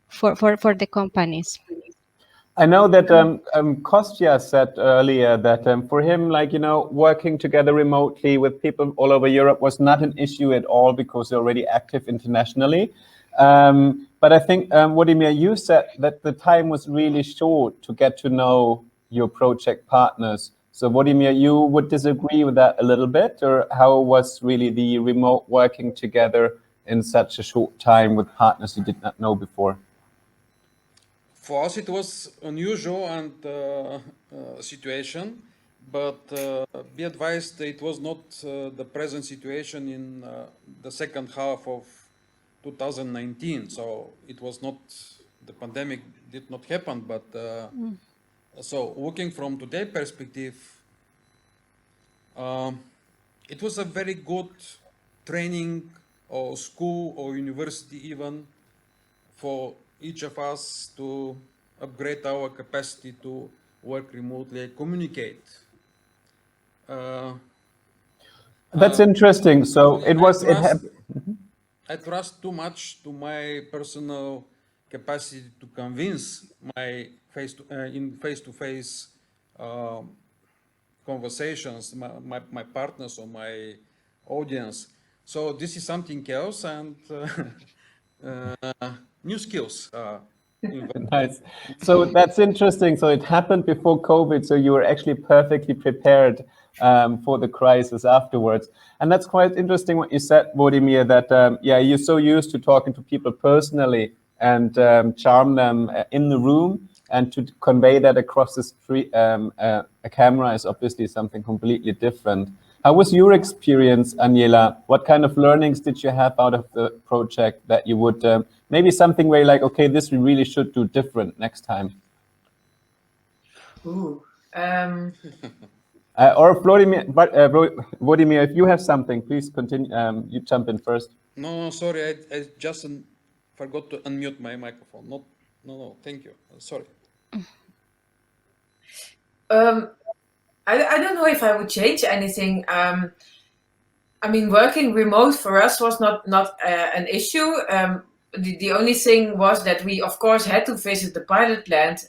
for the companies. I know that Kostya said earlier that for him, like, you know, working together remotely with people all over Europe was not an issue at all because they're already active internationally. But I think, Wladimir, you said that the time was really short to get to know your project partners. So Wladimir, you would disagree with that a little bit, or how was really the remote working together in such a short time with partners you did not know before? For us, it was unusual and situation, but be advised it was not the present situation in the second half of 2019. So it was not, the pandemic did not happen, but so looking from today perspective, it was a very good training or school or university even for each of us to upgrade our capacity to work remotely, communicate. That's interesting. So it was. I trust too much to my personal capacity to convince my face-to-face conversations, my partners or my audience. So this is something else, and new skills. Nice. So that's interesting. So it happened before COVID. So you were actually perfectly prepared for the crisis afterwards. And that's quite interesting what you said, Wladimir, that, yeah, you're so used to talking to people personally and charm them in the room, and to convey that across the street, a camera is obviously something completely different. How was your experience, Aniela? What kind of learnings did you have out of the project that you would, maybe something where you're like, okay, this we really should do different next time? Ooh. Or Wladimir, if you have something, please continue. You jump in first. No, sorry, I just forgot to unmute my microphone. No, thank you. Sorry. I don't know if I would change anything. I mean, working remote for us was not an issue. The only thing was that we, of course, had to visit the pilot plant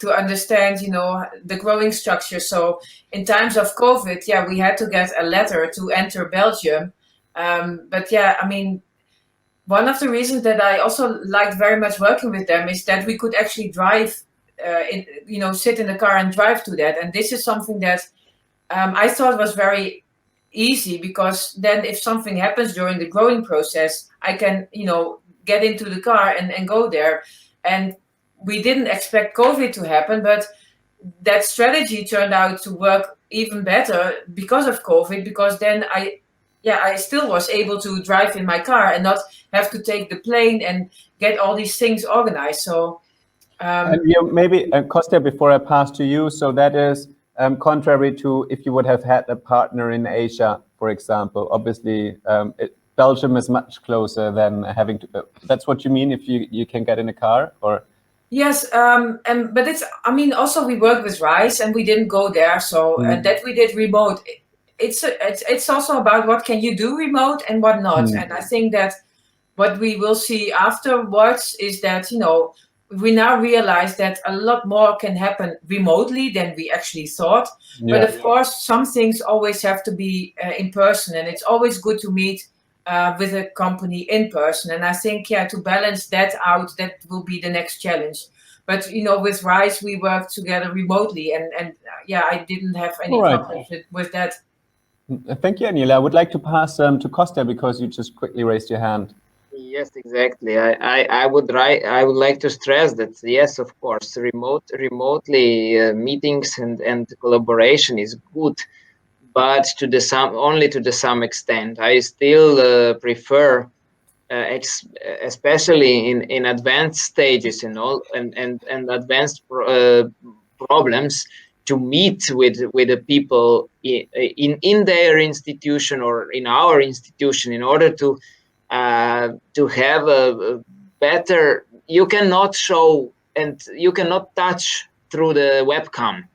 to understand, you know, the growing structure. So in times of COVID, yeah, we had to get a letter to enter Belgium. But yeah, I mean, one of the reasons that I also liked very much working with them is that we could actually drive, sit in the car and drive to that. And this is something that I thought was very easy, because then if something happens during the growing process, I can, get into the car and go there. And we didn't expect COVID to happen, but that strategy turned out to work even better because of COVID, because then I still was able to drive in my car and not have to take the plane and get all these things organized. So and maybe, Kostya, before I pass to you, so that is contrary to if you would have had a partner in Asia, for example. Obviously, Belgium is much closer than having to. That's what you mean, if you can get in a car, or? Yes, but it's. I mean, also we work with RISE, and we didn't go there, so that we did remote. It's also about what can you do remote and what not. And I think that what we will see afterwards is that, we now realize that a lot more can happen remotely than we actually thought. Yeah. But of course, some things always have to be in person, and it's always good to meet with a company in person. And I think, to balance that out, that will be the next challenge. But, with RISE, we worked together remotely, and I didn't have any problems with that. Thank you, Aniela. I would like to pass to Kostya, because you just quickly raised your hand. Yes, exactly. I would like to stress that, yes, of course, remotely meetings and collaboration is good, but only to some extent. I still prefer, especially in advanced stages and advanced problems, to meet with the people in their institution or in our institution, in order to have a better. You cannot show and you cannot touch through the webcam,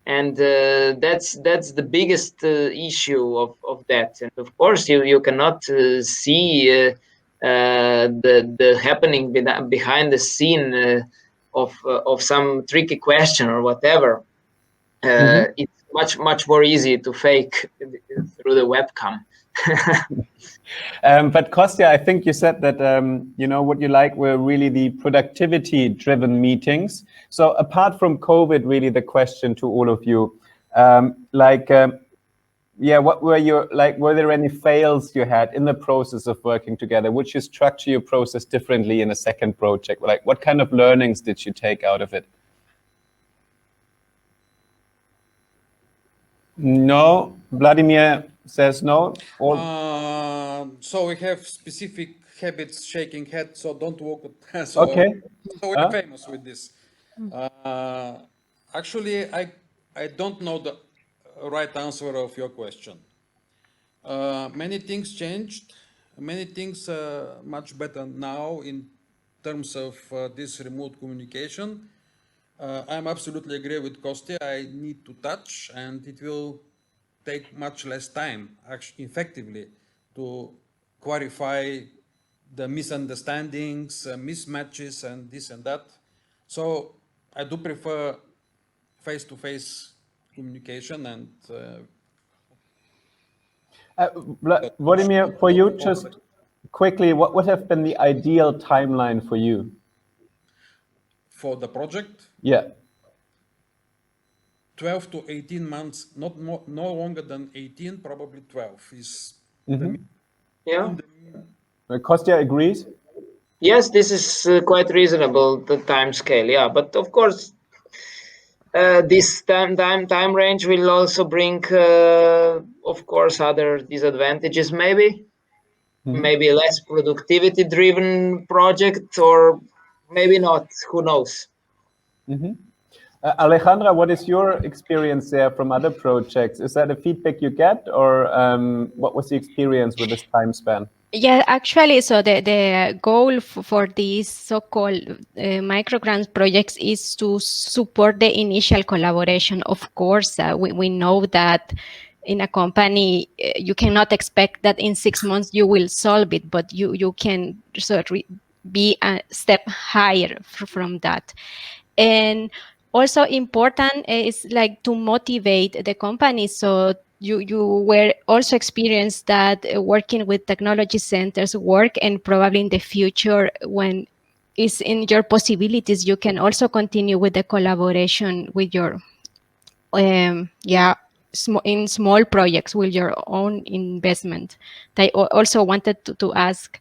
and that's the biggest issue of that. And of course, you cannot see the happening behind the scene of some tricky question or whatever, it's much more easy to fake through the webcam. But Kostya, I think you said that you know what you like were really the productivity-driven meetings. So apart from COVID, really the question to all of you, yeah, what were your were there any fails you had in the process of working together? Would you structure your process differently in a second project? Like, what kind of learnings did you take out of it? No, Vladimir says no. So we have specific habits, shaking head, so don't walk. So, okay. So we're famous with this. Actually, I don't know the right answer of your question. Many things changed. Many things much better now in terms of this remote communication. I'm absolutely agree with Kostya. I need to touch, and it will take much less time, actually, effectively, to clarify the misunderstandings, mismatches, and this and that. So I do prefer face-to-face communication, and Vladimir, for you, just quickly, what would have been the ideal timeline for you? For the project? Yeah. 12 to 18 months, not more, no longer than 18, probably 12 is the yeah. Kostya agrees? Yes, this is quite reasonable, the time scale, yeah. But of course, this time range will also bring, of course, other disadvantages, maybe. Maybe less productivity-driven project, or maybe not, who knows? Alejandra, what is your experience there from other projects? Is that a feedback you get, or what was the experience with this time span? Yeah, actually, so the goal for these so-called microgrant projects is to support the initial collaboration. Of course, we know that in a company, you cannot expect that in 6 months you will solve it, but you can sort of be a step higher from that. And also important is like to motivate the company. So you were also experienced that working with technology centers work, and probably in the future, when it's in your possibilities, you can also continue with the collaboration with your in small projects with your own investment. I also wanted to ask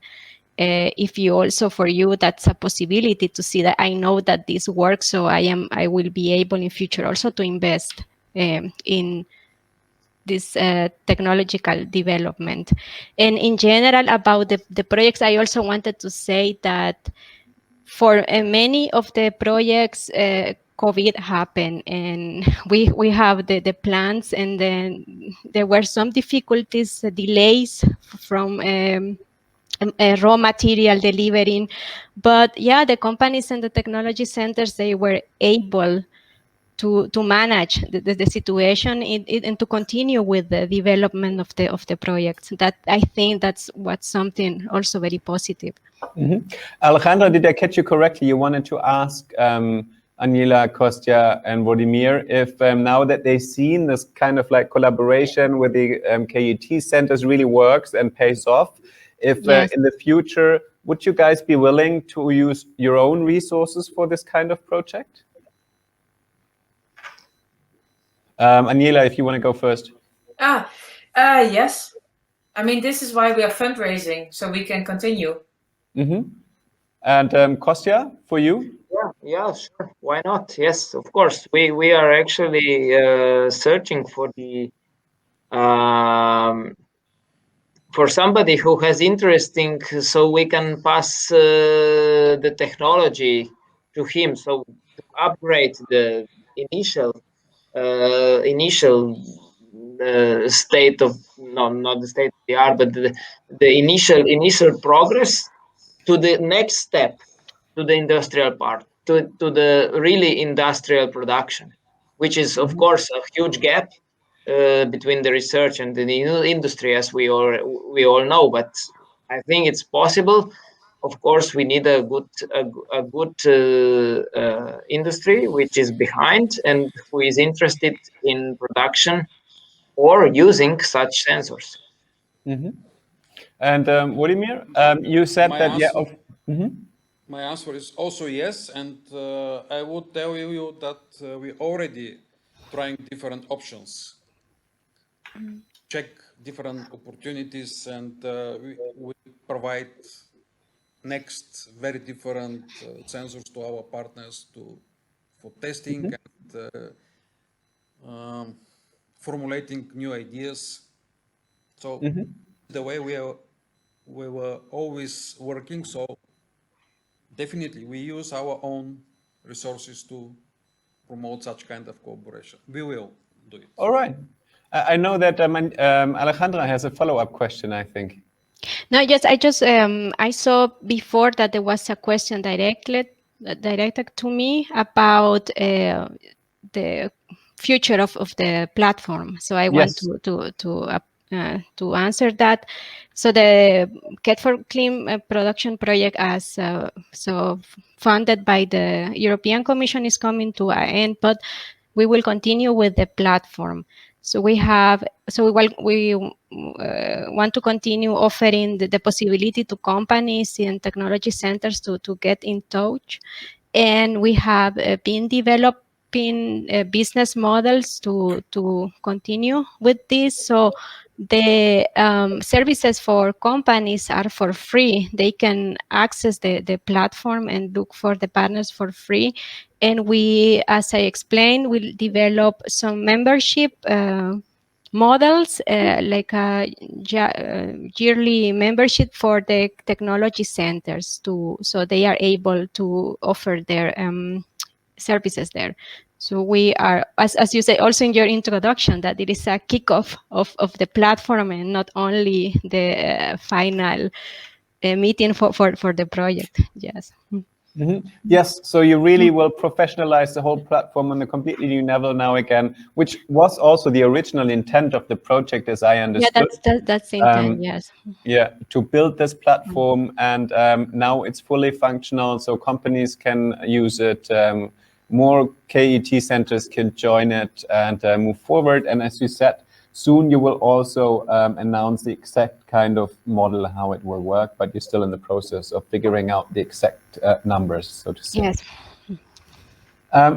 if you also, for you, that's a possibility to see that I know that this works, so I will be able in future also to invest in this technological development. And in general about the projects, I also wanted to say that for many of the projects, COVID happened, and we have the plans, and then there were some difficulties, delays from raw material delivering. But yeah, the companies and the technology centers, they were able to manage the situation and to continue with the development of the projects. That, I think, that's what's something also very positive. Alejandra, did I catch you correctly? You wanted to ask Aniela, Kostya, and Vladimir if now that they've seen this kind of like collaboration with the KET centers really works and pays off, if Yes. in the future, would you guys be willing to use your own resources for this kind of project? Aniela, if you want to go first. Yes. I mean, this is why we are fundraising, so we can continue. And Kostya, for you? Yeah, sure. Why not? Yes, of course. We are actually searching for the for somebody who has interesting, so we can pass the technology to him. So to upgrade the initial state of not the state of the art, but the initial progress to the next step, to the industrial part, to the really industrial production, which is of course a huge gap between the research and the industry, as we all know. But I think it's possible. of course, we need a good industry which is behind and who is interested in production or using such sensors. Mm-hmm. And Vladimir, you said My that, answer, mm-hmm. my answer is also yes, and I would tell you that we already trying different options, check different opportunities, and we provide next very different sensors to our partners for testing and formulating new ideas. So the way we were always working. So definitely we use our own resources to promote such kind of cooperation. We will do it. All right. I know that Alejandra has a follow-up question, I think. No, yes, I saw before that there was a question directed to me about the future of the platform. So I want to answer that. So the KET4Clean production project, as so funded by the European Commission, is coming to an end, but we will continue with the platform. So we want to continue offering the possibility to companies and technology centers to get in touch. And we have been developing business models to continue with this. So the services for companies are for free. They can access the platform and look for the partners for free. And we, as I explained, will develop some membership models, like a yearly membership for the technology centers, so they are able to offer their services there. So we are, as you say also in your introduction, that it is a kickoff of the platform and not only the final meeting for the project. Yes. Mm-hmm. Yes, so you really will professionalize the whole platform on a completely new level now again, which was also the original intent of the project, as I understood. Yeah, that's the intent, yes. Yeah, to build this platform, and now it's fully functional, so companies can use it, more KET centers can join it and move forward. And as you said, soon you will also announce the exact kind of model, how it will work, but you're still in the process of figuring out the exact numbers, so to say. Yes.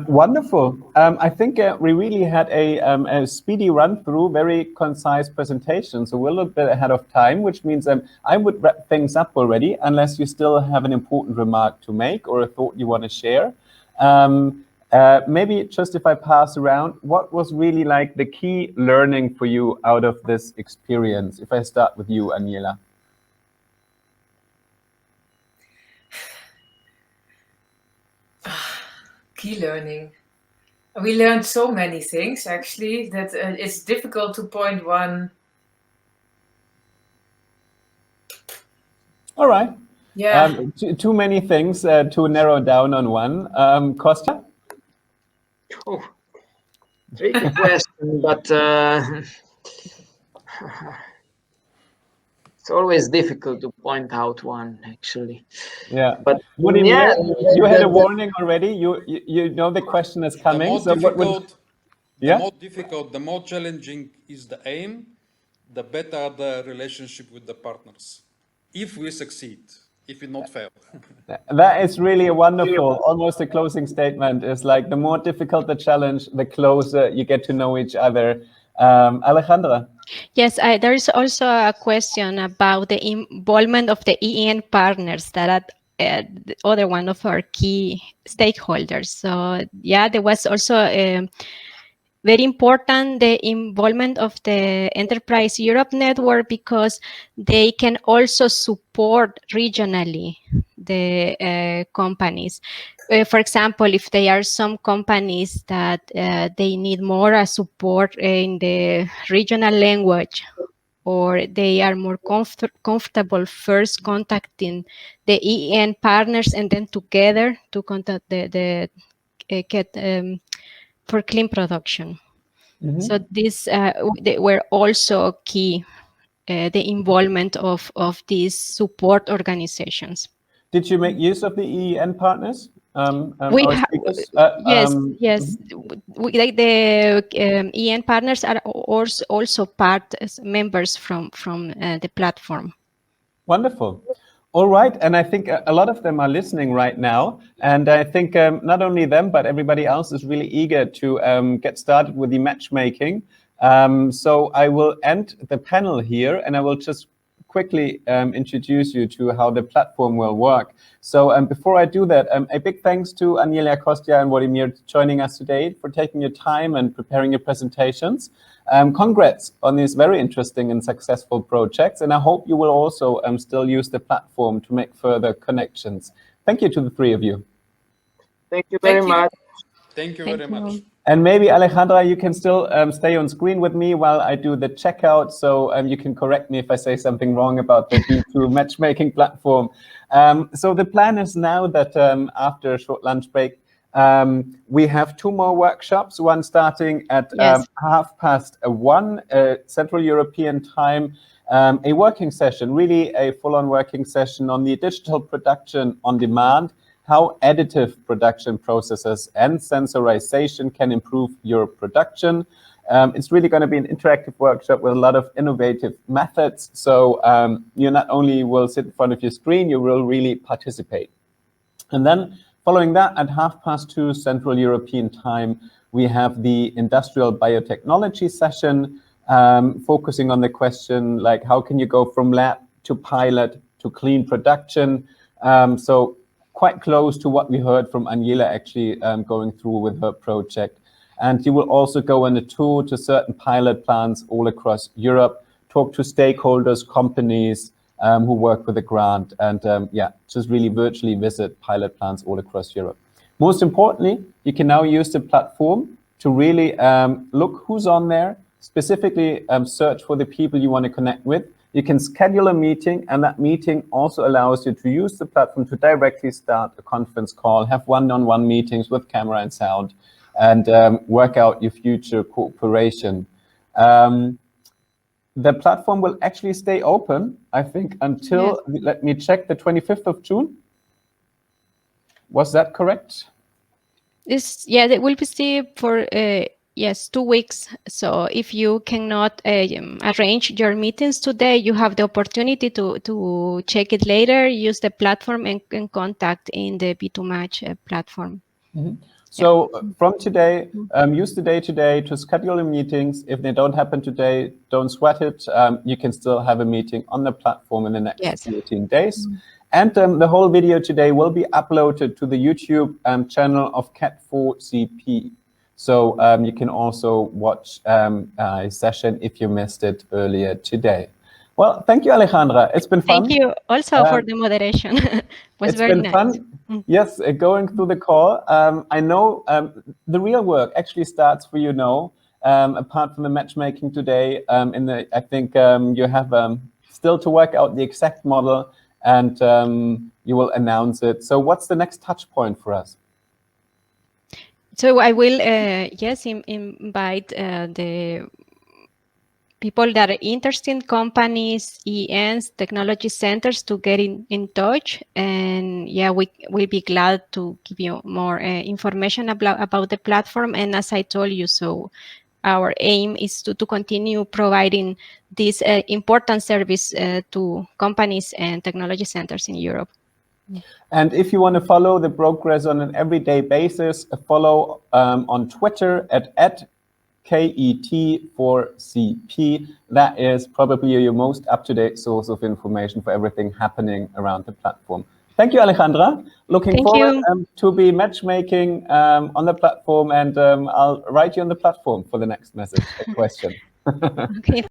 Wonderful. I think we really had a speedy run through, very concise presentation. So we're a little bit ahead of time, which means I would wrap things up already, unless you still have an important remark to make or a thought you want to share. Maybe just if I pass around, what was really like the key learning for you out of this experience? If I start with you, Aniela. Key learning. We learned so many things, actually, that it's difficult to point one. All right. Yeah. Too many things to narrow down on one. Kostya? Oh, tricky question, but it's always difficult to point out one, actually. Yeah, but Vladimir, you had a warning already. You know the question is coming. The more challenging is the aim, the better the relationship with the partners. If we succeed, if we not fail. That is really a wonderful, almost a closing statement. Is like the more difficult the challenge, the closer you get to know each other. Alejandra. Yes, there is also a question about the involvement of the EN partners that are the other one of our key stakeholders. So yeah, there was also very important the involvement of the Enterprise Europe network, because they can also support regionally the companies. For example, if there are some companies that they need more support in the regional language, or they are more comfortable first contacting the EN partners and then together to contact the KET4CleanProduction. Mm-hmm. So these they were also key, the involvement of these support organizations. Did you make use of the EEN partners? Yes. Like the EN partners are also part as members from the platform. Wonderful. All right, and I think a lot of them are listening right now, and I think not only them, but everybody else is really eager to get started with the matchmaking. So I will end the panel here, and I will just quickly introduce you to how the platform will work. So before I do that, a big thanks to Aniela Kostya and Vladimir joining us today for taking your time and preparing your presentations. Congrats on these very interesting and successful projects, and I hope you will also still use the platform to make further connections. Thank you to the three of you. Thank you very much. Thank you very much. And maybe Alejandra, you can still stay on screen with me while I do the checkout, so you can correct me if I say something wrong about the B2 matchmaking platform. So the plan is now that after a short lunch break, we have 2 more workshops, one starting at 1:30 Central European time, a working session, really a full-on working session on the digital production on demand, how additive production processes and sensorization can improve your production. It's really going to be an interactive workshop with a lot of innovative methods. So you not only will sit in front of your screen, you will really participate. And then following that, at 2:30 Central European time, we have the industrial biotechnology session, focusing on the question like how can you go from lab to pilot to clean production. So quite close to what we heard from Aniela actually going through with her project. And you will also go on a tour to certain pilot plants all across Europe, talk to stakeholders, companies who work with the grant, and just really virtually visit pilot plants all across Europe. Most importantly, you can now use the platform to really look who's on there, specifically search for the people you want to connect with. You can schedule a meeting, and that meeting also allows you to use the platform to directly start a conference call, have one-on-one meetings with camera and sound, and work out your future cooperation. The platform will actually stay open, I think, until, let me check, the 25th of June. Was that correct? It will be still for 2 weeks. So if you cannot arrange your meetings today, you have the opportunity to check it later, use the platform and contact in the B2Match platform. Mm-hmm. So from today, use the day today to schedule your meetings. If they don't happen today, don't sweat it. You can still have a meeting on the platform in the next 14 days. And the whole video today will be uploaded to the YouTube channel of KET4CP. So you can also watch a session if you missed it earlier today. Well, thank you, Alejandra. It's been fun. Thank you also for the moderation. It was very nice. Fun. Yes, going through the call. I know the real work actually starts for you now. Apart from the matchmaking today, I think you have still to work out the exact model, and you will announce it. So what's the next touch point for us? So I will, invite the people that are interested, companies, ENs, technology centers to get in touch. And we will be glad to give you more information about the platform. And as I told you, so our aim is to continue providing this important service to companies and technology centers in Europe. And if you want to follow the progress on an everyday basis, follow on Twitter at KET4CP. That is probably your most up-to-date source of information for everything happening around the platform. Thank you, Alejandra. Looking forward to be matchmaking on the platform, and I'll write you on the platform for the next message, a question. Okay.